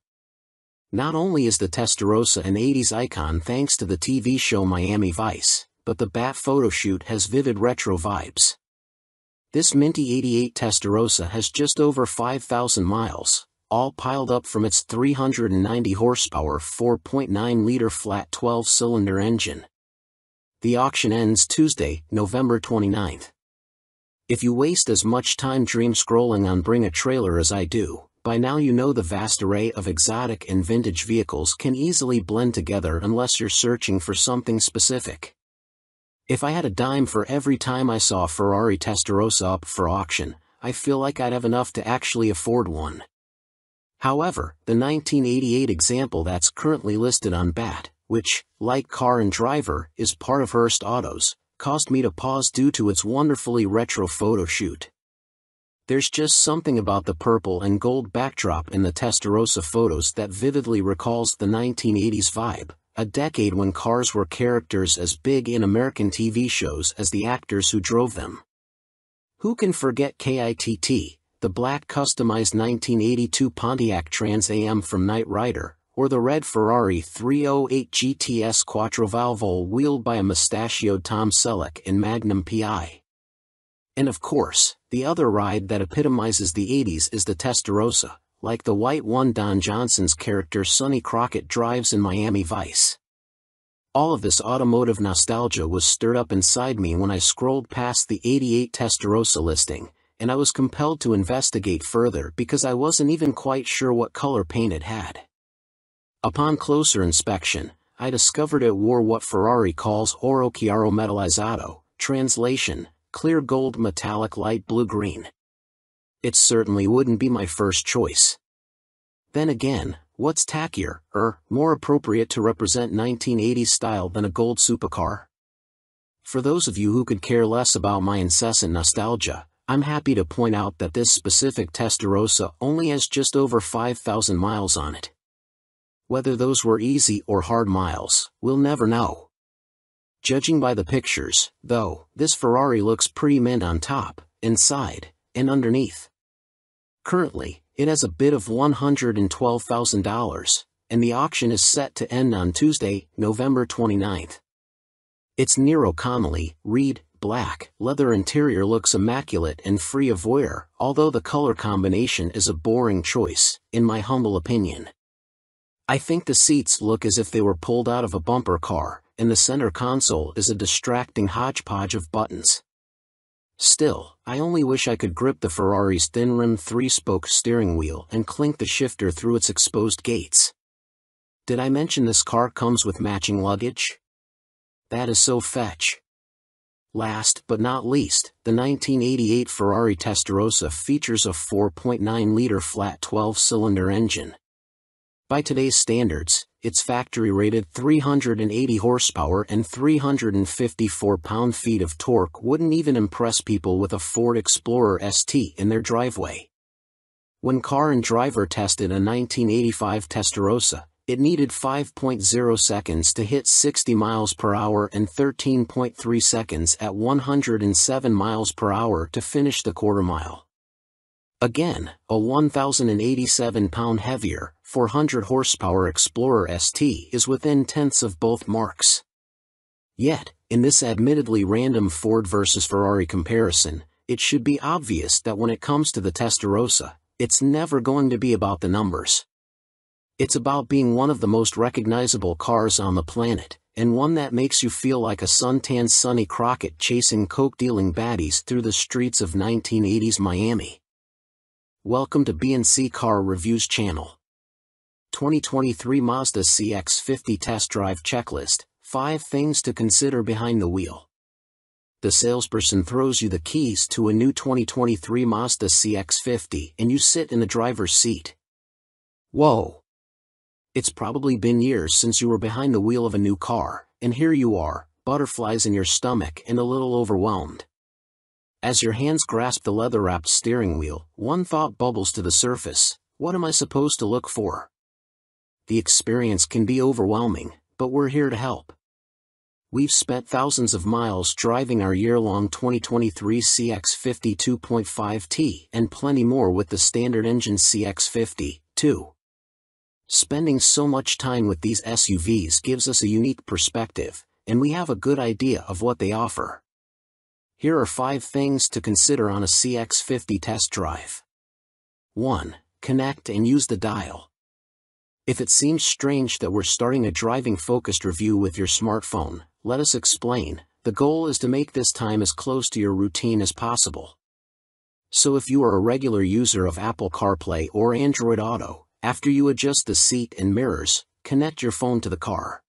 Not only is the Testarossa an 80s icon thanks to the TV show Miami Vice, but the Bat photoshoot has vivid retro vibes. This minty 88 Testarossa has just over 5,000 miles, all piled up from its 390 horsepower 4.9-liter flat 12-cylinder engine. The auction ends Tuesday, November 29th. If you waste as much time dream scrolling on Bring a Trailer as I do, by now you know the vast array of exotic and vintage vehicles can easily blend together unless you're searching for something specific. If I had a dime for every time I saw a Ferrari Testarossa up for auction, I feel like I'd have enough to actually afford one. However, the 1988 example that's currently listed on BAT, which, like Car and Driver, is part of Hearst Autos, caused me to pause due to its wonderfully retro photo shoot. There's just something about the purple and gold backdrop in the Testarossa photos that vividly recalls the 1980s vibe, a decade when cars were characters as big in American TV shows as the actors who drove them. Who can forget KITT, the black customized 1982 Pontiac Trans Am from Knight Rider, or the red Ferrari 308 GTS Quattrovalvole wheeled by a mustachioed Tom Selleck in Magnum PI. And of course, the other ride that epitomizes the 80s is the Testarossa, like the white one Don Johnson's character Sonny Crockett drives in Miami Vice. All of this automotive nostalgia was stirred up inside me when I scrolled past the 88 Testarossa listing, and I was compelled to investigate further because I wasn't even quite sure what color paint it had. Upon closer inspection, I discovered it wore what Ferrari calls oro chiaro metallizzato, translation, clear gold metallic light blue-green. It certainly wouldn't be my first choice. Then again, what's tackier, more appropriate to represent 1980s style than a gold supercar? For those of you who could care less about my incessant nostalgia, I'm happy to point out that this specific Testarossa only has just over 5,000 miles on it. Whether those were easy or hard miles, we'll never know. Judging by the pictures, though, this Ferrari looks pretty mint on top, inside, and underneath. Currently, it has a bid of $112,000, and the auction is set to end on Tuesday, November 29th. Its Nero Connolly, Reed, black, leather interior looks immaculate and free of wear, although the color combination is a boring choice, in my humble opinion. I think the seats look as if they were pulled out of a bumper car, and the center console is a distracting hodgepodge of buttons. Still, I only wish I could grip the Ferrari's thin-rimmed 3-spoke steering wheel and clink the shifter through its exposed gates. Did I mention this car comes with matching luggage? That is so fetch. Last but not least, the 1988 Ferrari Testarossa features a 4.9-liter flat 12-cylinder engine. By today's standards, its factory-rated 380 horsepower and 354 pound-feet of torque wouldn't even impress people with a Ford Explorer ST in their driveway. When Car and Driver tested a 1985 Testarossa, it needed 5.0 seconds to hit 60 miles per hour and 13.3 seconds at 107 miles per hour to finish the quarter mile. Again, a 1,087-pound heavier, 400 horsepower Explorer ST is within tenths of both marks. Yet, in this admittedly random Ford versus Ferrari comparison, it should be obvious that when it comes to the Testarossa, it's never going to be about the numbers. It's about being one of the most recognizable cars on the planet, and one that makes you feel like a suntanned Sonny Crockett chasing coke-dealing baddies through the streets of 1980s Miami. Welcome to B&C Car Reviews channel. 2023 Mazda CX-50 Test Drive Checklist, 5 things to consider behind the wheel. The salesperson throws you the keys to a new 2023 Mazda CX-50 and you sit in the driver's seat. Whoa! It's probably been years since you were behind the wheel of a new car, and here you are, butterflies in your stomach and a little overwhelmed. As your hands grasp the leather-wrapped steering wheel, one thought bubbles to the surface: what am I supposed to look for? The experience can be overwhelming, but we're here to help. We've spent thousands of miles driving our year-long 2023 CX-50 2.5T and plenty more with the standard engine CX-50, too. Spending so much time with these SUVs gives us a unique perspective, and we have a good idea of what they offer. Here are 5 things to consider on a CX-50 test drive. 1. Connect and use the dial. If it seems strange that we're starting a driving-focused review with your smartphone, let us explain. The goal is to make this time as close to your routine as possible. So if you are a regular user of Apple CarPlay or Android Auto, after you adjust the seat and mirrors, connect your phone to the car.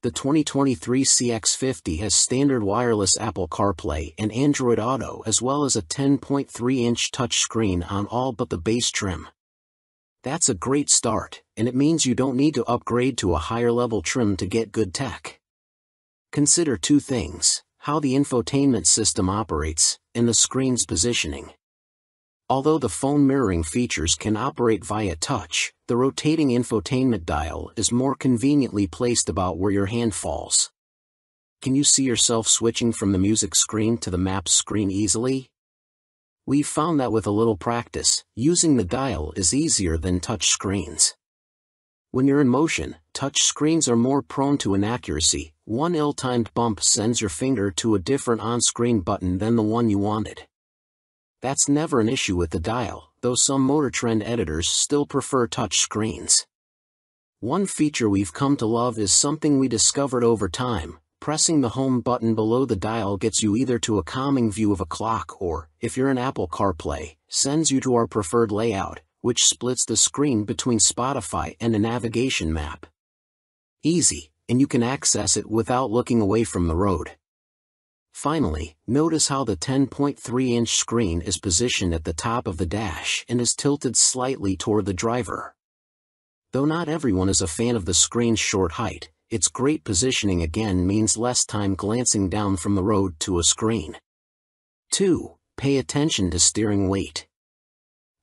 The 2023 CX-50 has standard wireless Apple CarPlay and Android Auto as well as a 10.3-inch touchscreen on all but the base trim. That's a great start, and it means you don't need to upgrade to a higher-level trim to get good tech. Consider 2 things: how the infotainment system operates, and the screen's positioning. Although the phone mirroring features can operate via touch, the rotating infotainment dial is more conveniently placed about where your hand falls. Can you see yourself switching from the music screen to the maps screen easily? We've found that with a little practice, using the dial is easier than touch screens. When you're in motion, touch screens are more prone to inaccuracy. One ill-timed bump sends your finger to a different on-screen button than the one you wanted. That's never an issue with the dial, though some Motor Trend editors still prefer touch screens. One feature we've come to love is something we discovered over time. Pressing the home button below the dial gets you either to a calming view of a clock or, if you're in Apple CarPlay, sends you to our preferred layout, which splits the screen between Spotify and a navigation map. Easy, and you can access it without looking away from the road. Finally, notice how the 10.3-inch screen is positioned at the top of the dash and is tilted slightly toward the driver. Though not everyone is a fan of the screen's short height, its great positioning again means less time glancing down from the road to a screen. 2. Pay attention to steering weight.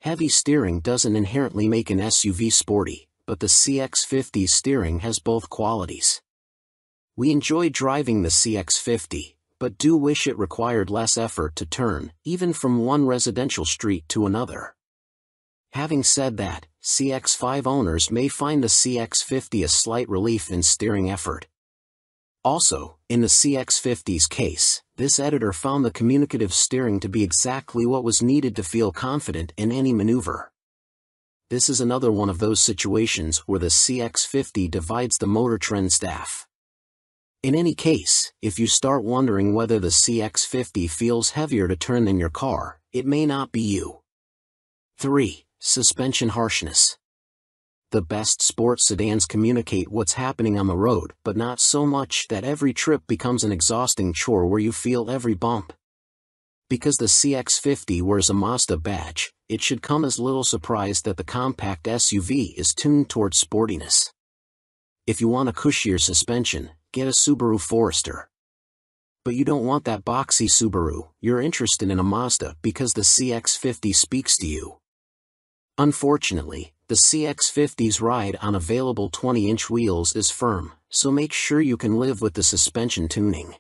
Heavy steering doesn't inherently make an SUV sporty, but the CX-50's steering has both qualities. We enjoy driving the CX-50, but do wish it required less effort to turn, even from one residential street to another. Having said that, CX-5 owners may find the CX-50 a slight relief in steering effort. Also, in the CX-50's case, this editor found the communicative steering to be exactly what was needed to feel confident in any maneuver. This is another one of those situations where the CX-50 divides the Motor Trend staff. In any case, if you start wondering whether the CX-50 feels heavier to turn than your car, it may not be you. 3. Suspension harshness. The best sports sedans communicate what's happening on the road, but not so much that every trip becomes an exhausting chore where you feel every bump. Because the CX-50 wears a Mazda badge, it should come as little surprise that the compact SUV is tuned towards sportiness. If you want a cushier suspension, get a Subaru Forester. But you don't want that boxy Subaru, you're interested in a Mazda because the CX-50 speaks to you. Unfortunately, the CX-50's ride on available 20-inch wheels is firm, so make sure you can live with the suspension tuning.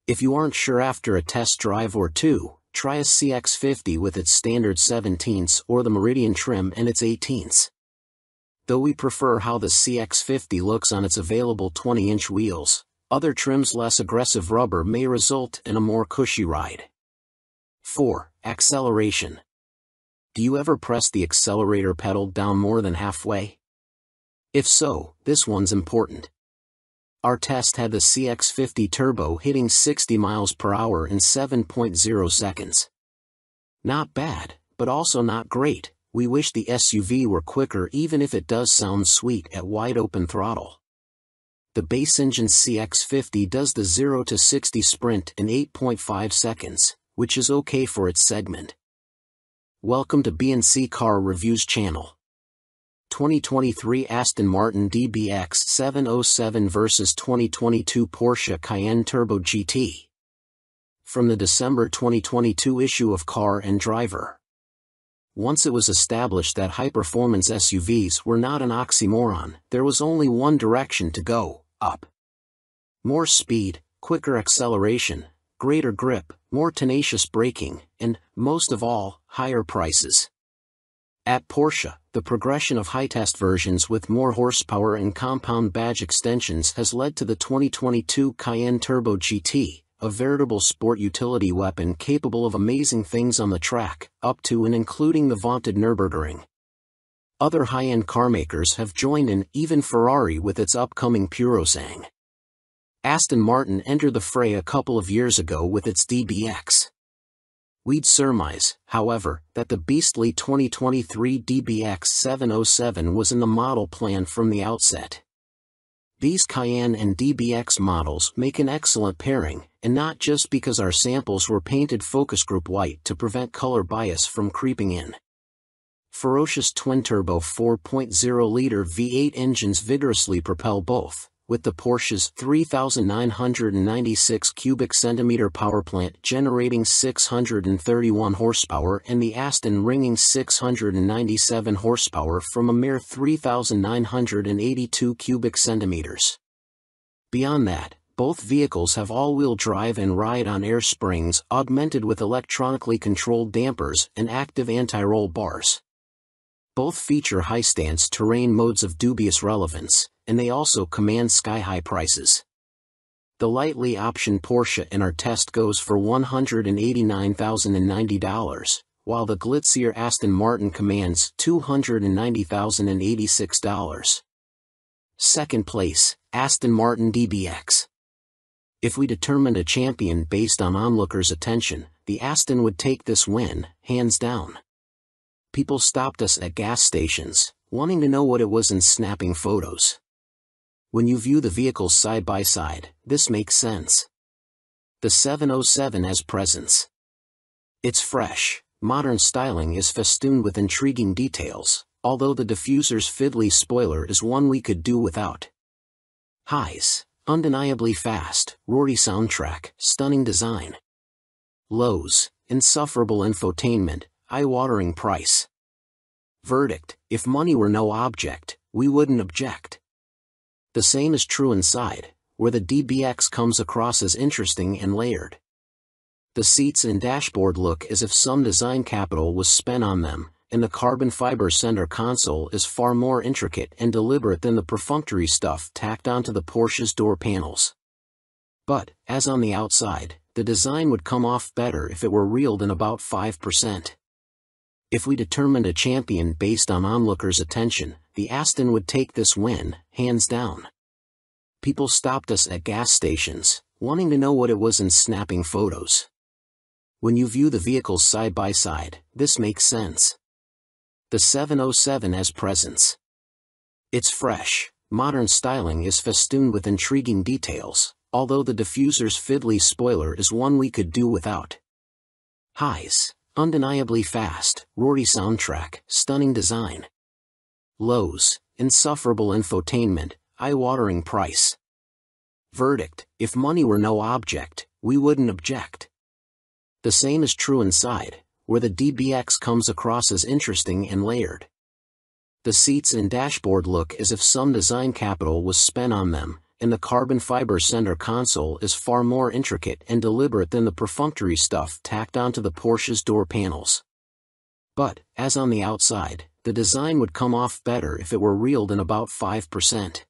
If you aren't sure after a test drive or two, try a CX-50 with its standard 17ths or the Meridian trim and its 18ths. Though we prefer how the CX-50 looks on its available 20-inch wheels, other trims' less aggressive rubber may result in a more cushy ride. 4. Acceleration. Do you ever press the accelerator pedal down more than halfway? If so, this one's important. Our test had the CX-50 Turbo hitting 60 miles per hour in 7.0 seconds. Not bad, but also not great. We wish the SUV were quicker even if it does sound sweet at wide open throttle. The base engine CX-50 does the 0 to 60 sprint in 8.5 seconds, which is okay for its segment. Welcome to B&C Car Reviews channel. 2023 Aston Martin DBX 707 vs 2022 Porsche Cayenne Turbo GT. From the December 2022 issue of Car and Driver. Once it was established that high-performance SUVs were not an oxymoron, there was only one direction to go: up. More speed, quicker acceleration, greater grip, more tenacious braking, and, most of all, higher prices. At Porsche, the progression of high-test versions with more horsepower and compound badge extensions has led to the 2022 Cayenne Turbo GT, a veritable sport utility weapon capable of amazing things on the track, up to and including the vaunted Nürburgring. Other high-end carmakers have joined in, even Ferrari with its upcoming Purosangue. Aston Martin entered the fray a couple of years ago with its DBX. We'd surmise, however, that the beastly 2023 DBX 707 was in the model plan from the outset. These Cayenne and DBX models make an excellent pairing, and not just because our samples were painted focus group white to prevent color bias from creeping in. Ferocious twin-turbo 4.0-liter V8 engines vigorously propel both, with the Porsche's 3,996 cubic centimeter powerplant generating 631 horsepower and the Aston wringing 697 horsepower from a mere 3,982 cubic centimeters. Beyond that, both vehicles have all-wheel drive and ride-on-air springs augmented with electronically controlled dampers and active anti-roll bars. Both feature high-stance terrain modes of dubious relevance, and they also command sky-high prices. The lightly optioned Porsche in our test goes for $189,090, while the glitzier Aston Martin commands $290,086. Second place, Aston Martin DBX. If we determined a champion based on onlookers' attention, the Aston would take this win, hands down. People stopped us at gas stations, wanting to know what it was and snapping photos. When you view the vehicles side by side, this makes sense. The 707 has presence. Its fresh, modern styling is festooned with intriguing details, although the diffuser's fiddly spoiler is one we could do without. Highs, undeniably fast, roary soundtrack, stunning design. Lows, insufferable infotainment, eye-watering price. Verdict: if money were no object, we wouldn't object. The same is true inside, where the DBX comes across as interesting and layered. The seats and dashboard look as if some design capital was spent on them, and the carbon fiber center console is far more intricate and deliberate than the perfunctory stuff tacked onto the Porsche's door panels. But, as on the outside, the design would come off better if it were reeled in about 5%. If we determined a champion based on onlookers' attention, the Aston would take this win, hands down. People stopped us at gas stations, wanting to know what it was and snapping photos. When you view the vehicles side by side, this makes sense. The 707 has presence. Its fresh, modern styling is festooned with intriguing details, although the diffuser's fiddly spoiler is one we could do without. Highs, undeniably fast, roary soundtrack, stunning design. Lows, insufferable infotainment, eye-watering price. Verdict: if money were no object, we wouldn't object. The same is true inside, where the DBX comes across as interesting and layered. The seats and dashboard look as if some design capital was spent on them, and the carbon fiber center console is far more intricate and deliberate than the perfunctory stuff tacked onto the Porsche's door panels. But, as on the outside, the design would come off better if it were reeled in about 5%.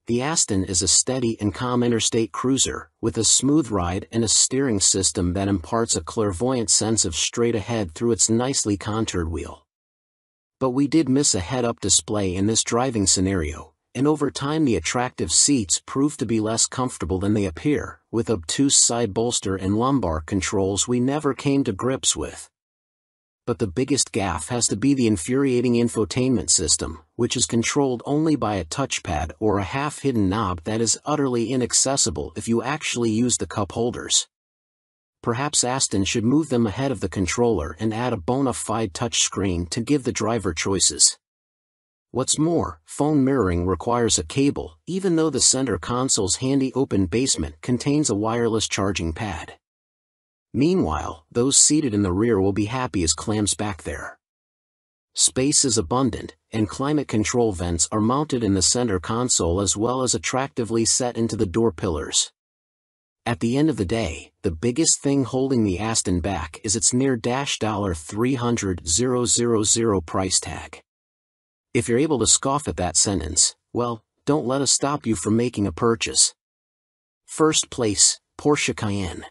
The Aston is a steady and calm interstate cruiser, with a smooth ride and a steering system that imparts a clairvoyant sense of straight ahead through its nicely contoured wheel. But we did miss a head-up display in this driving scenario, and over time the attractive seats proved to be less comfortable than they appear, with obtuse side bolster and lumbar controls we never came to grips with. But the biggest gaffe has to be the infuriating infotainment system, which is controlled only by a touchpad or a half-hidden knob that is utterly inaccessible if you actually use the cup holders. Perhaps Aston should move them ahead of the controller and add a bona fide touchscreen to give the driver choices. What's more, phone mirroring requires a cable, even though the center console's handy open basement contains a wireless charging pad. Meanwhile, those seated in the rear will be happy as clams back there. Space is abundant, and climate control vents are mounted in the center console as well as attractively set into the door pillars. At the end of the day, the biggest thing holding the Aston back is its near $300,000 price tag. If you're able to scoff at that sentence, well, don't let us stop you from making a purchase. First place, Porsche Cayenne.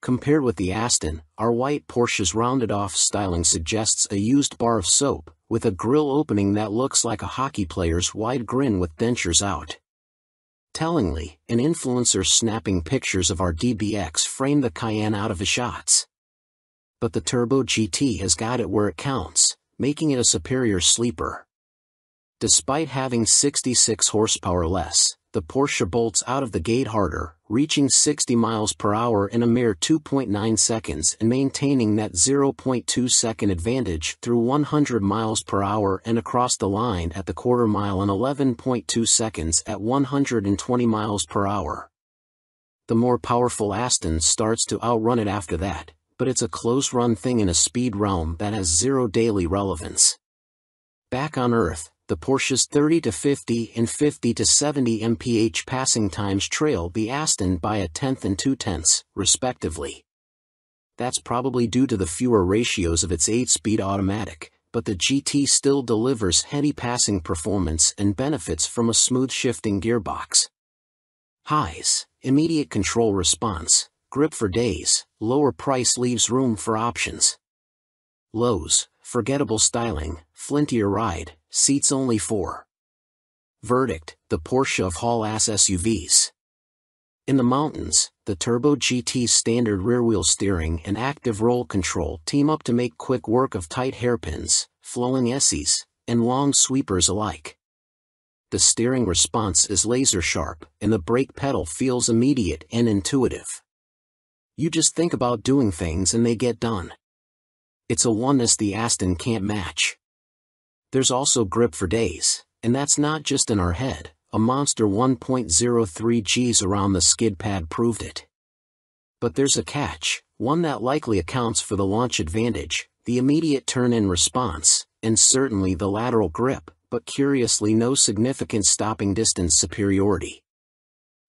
Compared with the Aston, our white Porsche's rounded-off styling suggests a used bar of soap, with a grille opening that looks like a hockey player's wide grin with dentures out. Tellingly, an influencer snapping pictures of our DBX framed the Cayenne out of his shots. But the Turbo GT has got it where it counts, making it a superior sleeper. Despite having 66 horsepower less, the Porsche bolts out of the gate harder, reaching 60 miles per hour in a mere 2.9 seconds and maintaining that 0.2 second advantage through 100 miles per hour and across the line at the quarter mile in 11.2 seconds at 120 miles per hour. The more powerful Aston starts to outrun it after that, but it's a close-run thing in a speed realm that has zero daily relevance. Back on Earth, the Porsche's 30 to 50 and 50 to 70 mph passing times trail the Aston by 1/10 and 2/10, respectively. That's probably due to the fewer ratios of its 8-speed automatic, but the GT still delivers heady passing performance and benefits from a smooth shifting gearbox. Highs, immediate control response, grip for days, lower price leaves room for options. Lows, forgettable styling, flintier ride, seats only 4. Verdict: the Porsche of haul-ass SUVs. In the mountains, the Turbo GT's standard rear-wheel steering and active roll control team up to make quick work of tight hairpins, flowing Essies, and long sweepers alike. The steering response is laser-sharp, and the brake pedal feels immediate and intuitive. You just think about doing things and they get done. It's a oneness the Aston can't match. There's also grip for days, and that's not just in our head. A monster 1.03 Gs around the skid pad proved it. But there's a catch, one that likely accounts for the launch advantage, the immediate turn-in response, and certainly the lateral grip, but curiously no significant stopping distance superiority.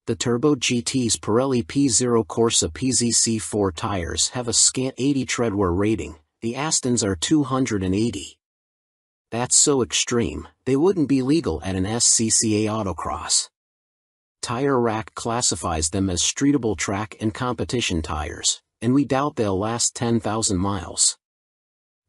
The Turbo GT's Pirelli P0 Corsa PZC4 tires have a scant 80 treadwear rating, the Astons are 280. That's so extreme, they wouldn't be legal at an SCCA autocross. Tire Rack classifies them as streetable track and competition tires, and we doubt they'll last 10,000 miles.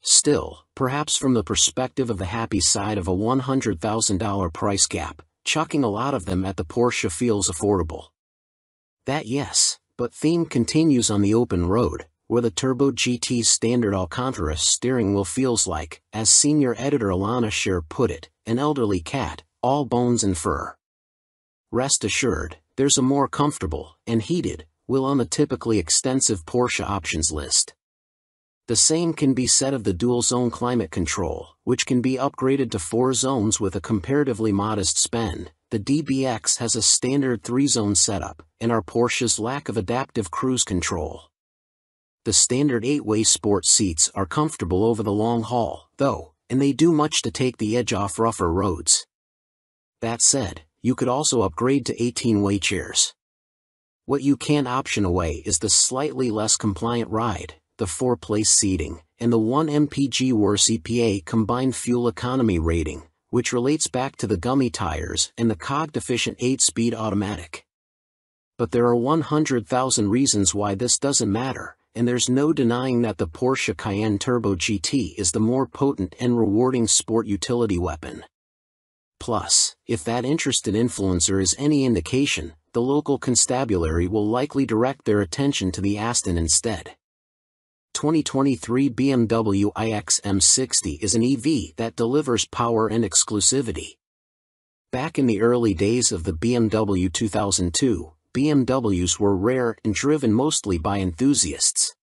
Still, perhaps from the perspective of the happy side of a $100,000 price gap, chucking a lot of them at the Porsche feels affordable. That yes, but theme continues on the open road, where the Turbo GT's standard Alcantara steering wheel feels like, as senior editor Alana Scher put it, an elderly cat, all bones and fur. Rest assured, there's a more comfortable, and heated, wheel on the typically extensive Porsche options list. The same can be said of the dual-zone climate control, which can be upgraded to 4 zones with a comparatively modest spend. The DBX has a standard 3-zone setup, and our Porsche's lack of adaptive cruise control. The standard 8-way sports seats are comfortable over the long haul, though, and they do much to take the edge off rougher roads. That said, you could also upgrade to 18-way chairs. What you can't option away is the slightly less compliant ride, the 4-place seating, and the 1 mpg worse EPA combined fuel economy rating, which relates back to the gummy tires and the cog-deficient 8-speed automatic. But there are 100,000 reasons why this doesn't matter, and there's no denying that the Porsche Cayenne Turbo GT is the more potent and rewarding sport utility weapon. Plus, if that interested influencer is any indication, the local constabulary will likely direct their attention to the Aston instead. 2023 BMW iX M60 is an EV that delivers power and exclusivity. Back in the early days of the BMW 2002, BMWs were rare and driven mostly by enthusiasts.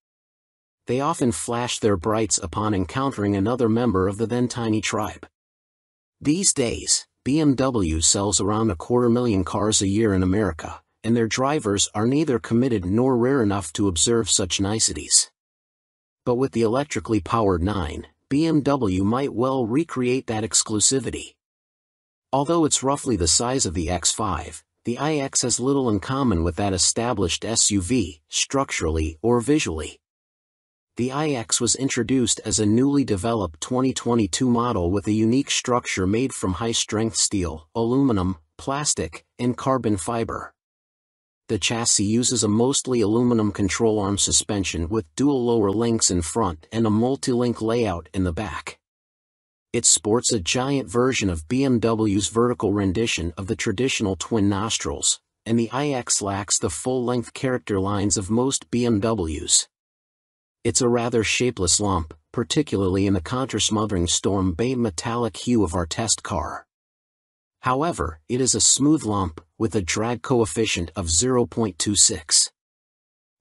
They often flashed their brights upon encountering another member of the then tiny tribe. These days, BMW sells around 250,000 cars a year in America, and their drivers are neither committed nor rare enough to observe such niceties. But with the electrically powered 9, BMW might well recreate that exclusivity. Although it's roughly the size of the X5, the iX has little in common with that established SUV, structurally or visually. The iX was introduced as a newly developed 2022 model with a unique structure made from high-strength steel, aluminum, plastic, and carbon fiber. The chassis uses a mostly aluminum control arm suspension with dual lower links in front and a multi-link layout in the back. It sports a giant version of BMW's vertical rendition of the traditional twin nostrils, and the iX lacks the full-length character lines of most BMWs. It's a rather shapeless lump, particularly in the counter-smothering storm beige metallic hue of our test car. However, it is a smooth lump, with a drag coefficient of 0.26.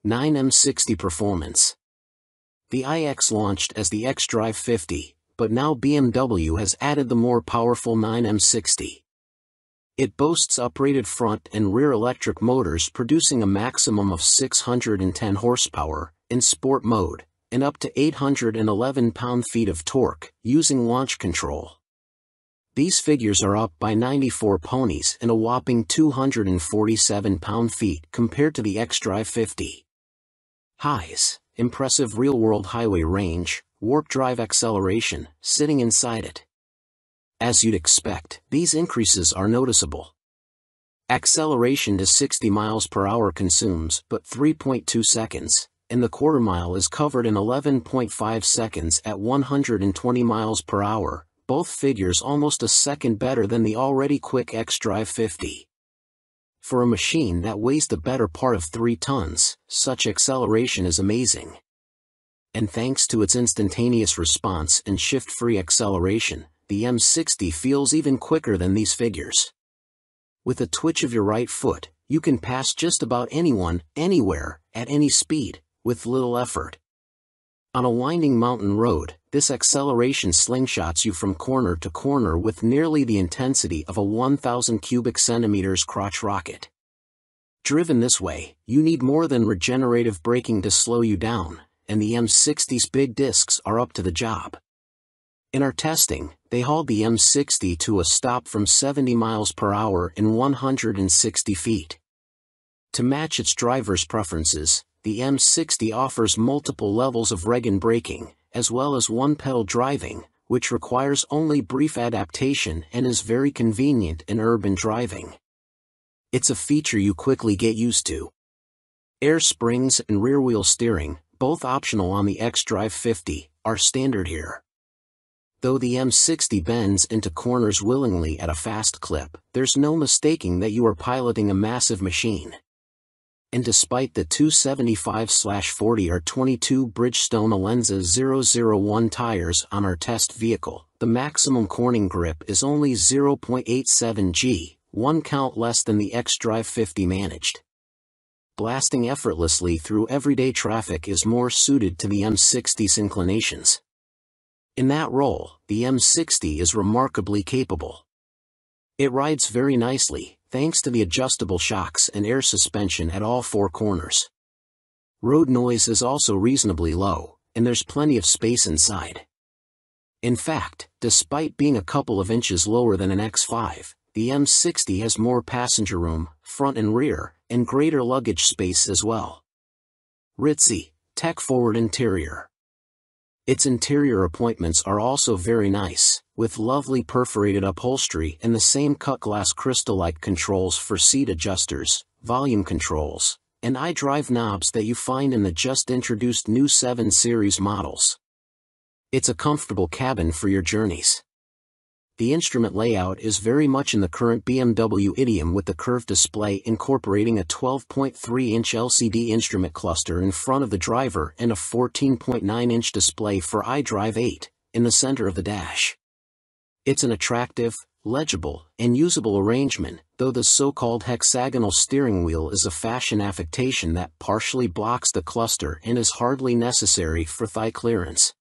9M60 performance. The iX launched as the xDrive 50, but now BMW has added the more powerful 9M60. It boasts uprated front and rear electric motors producing a maximum of 610 horsepower in sport mode, and up to 811 pound-feet of torque, using launch control. These figures are up by 94 ponies and a whopping 247 pound-feet compared to the xDrive 50. Highs: impressive real-world highway range, warp drive acceleration, sitting inside it. As you'd expect, these increases are noticeable. Acceleration to 60 miles per hour consumes but 3.2 seconds, and the quarter mile is covered in 11.5 seconds at 120 miles per hour, both figures almost a second better than the already quick xDrive 50. For a machine that weighs the better part of 3 tons, such acceleration is amazing. And thanks to its instantaneous response and shift-free acceleration, the M60 feels even quicker than these figures. With a twitch of your right foot, you can pass just about anyone, anywhere, at any speed, with little effort. On a winding mountain road, this acceleration slingshots you from corner to corner with nearly the intensity of a 1,000 cubic centimeters crotch rocket. Driven this way, you need more than regenerative braking to slow you down, and the M60's big discs are up to the job. In our testing, they hauled the M60 to a stop from 70 miles per hour in 160 feet. To match its driver's preferences, the M60 offers multiple levels of reg-in braking, as well as one-pedal driving, which requires only brief adaptation and is very convenient in urban driving. It's a feature you quickly get used to. Air springs and rear-wheel steering, both optional on the xDrive 50, are standard here. Though the M60 bends into corners willingly at a fast clip, there's no mistaking that you are piloting a massive machine. And despite the 275/40 or 22 Bridgestone Alenza 001 tires on our test vehicle, the maximum corning grip is only 0.87 g, 1 count less than the xDrive 50 managed. Blasting effortlessly through everyday traffic is more suited to the M60's inclinations. In that role, the M60 is remarkably capable. It rides very nicely, thanks to the adjustable shocks and air suspension at all 4 corners. Road noise is also reasonably low, and there's plenty of space inside. In fact, despite being a couple of inches lower than an X5, the M60 has more passenger room, front and rear, and greater luggage space as well. Ritzy, tech-forward interior. Its interior appointments are also very nice, with lovely perforated upholstery and the same cut glass crystal-like controls for seat adjusters, volume controls, and iDrive knobs that you find in the just introduced new 7 Series models. It's a comfortable cabin for your journeys. The instrument layout is very much in the current BMW idiom, with the curved display incorporating a 12.3-inch LCD instrument cluster in front of the driver and a 14.9-inch display for iDrive 8 in the center of the dash. It's an attractive, legible, and usable arrangement, though the so-called hexagonal steering wheel is a fashion affectation that partially blocks the cluster and is hardly necessary for thigh clearance.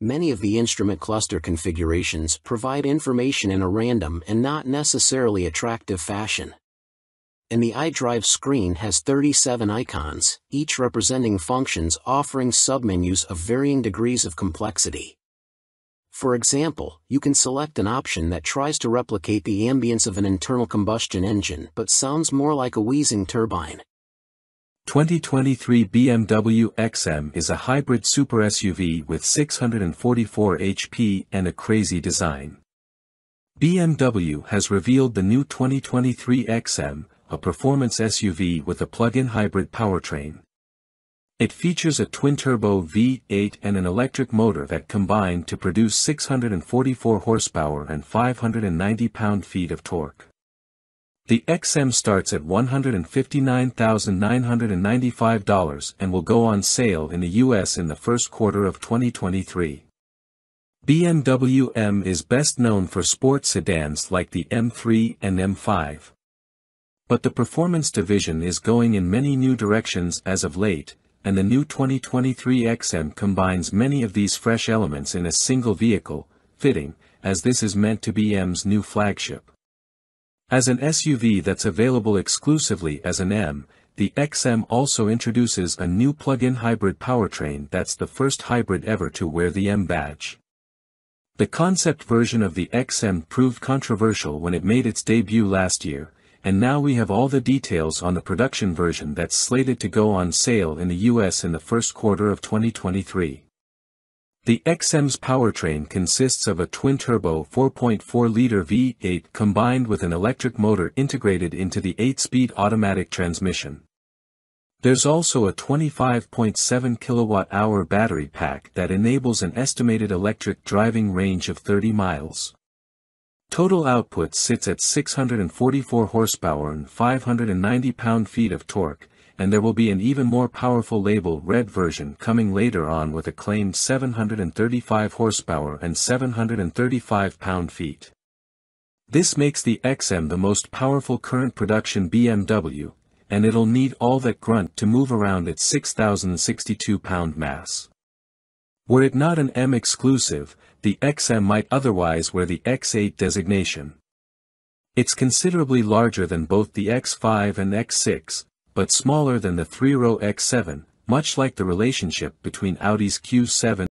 Many of the instrument cluster configurations provide information in a random and not necessarily attractive fashion. And the iDrive screen has 37 icons, each representing functions offering submenus of varying degrees of complexity. For example, you can select an option that tries to replicate the ambience of an internal combustion engine but sounds more like a wheezing turbine. 2023 BMW XM is a hybrid super SUV with 644 HP and a crazy design. BMW has revealed the new 2023 XM, a performance SUV with a plug-in hybrid powertrain. It features a twin-turbo V8 and an electric motor that combine to produce 644 horsepower and 590 pound-feet of torque. The XM starts at $159,995 and will go on sale in the US in the first quarter of 2023. BMW M is best known for sports sedans like the M3 and M5. But the performance division is going in many new directions as of late, and the new 2023 XM combines many of these fresh elements in a single vehicle, fitting, as this is meant to be M's new flagship. As an SUV that's available exclusively as an M, the XM also introduces a new plug-in hybrid powertrain that's the first hybrid ever to wear the M badge. The concept version of the XM proved controversial when it made its debut last year, and now we have all the details on the production version that's slated to go on sale in the US in the first quarter of 2023. The XM's powertrain consists of a twin-turbo 4.4-liter V8 combined with an electric motor integrated into the 8-speed automatic transmission. There's also a 25.7 kWh battery pack that enables an estimated electric driving range of 30 miles. Total output sits at 644 horsepower and 590 pound-feet of torque, and there will be an even more powerful Label Red version coming later on with a claimed 735 horsepower and 735 pound-feet. This makes the XM the most powerful current production BMW, and it'll need all that grunt to move around its 6,062 pound mass. Were it not an M exclusive, the XM might otherwise wear the X8 designation. It's considerably larger than both the X5 and X6, but smaller than the three-row X7, much like the relationship between Audi's Q7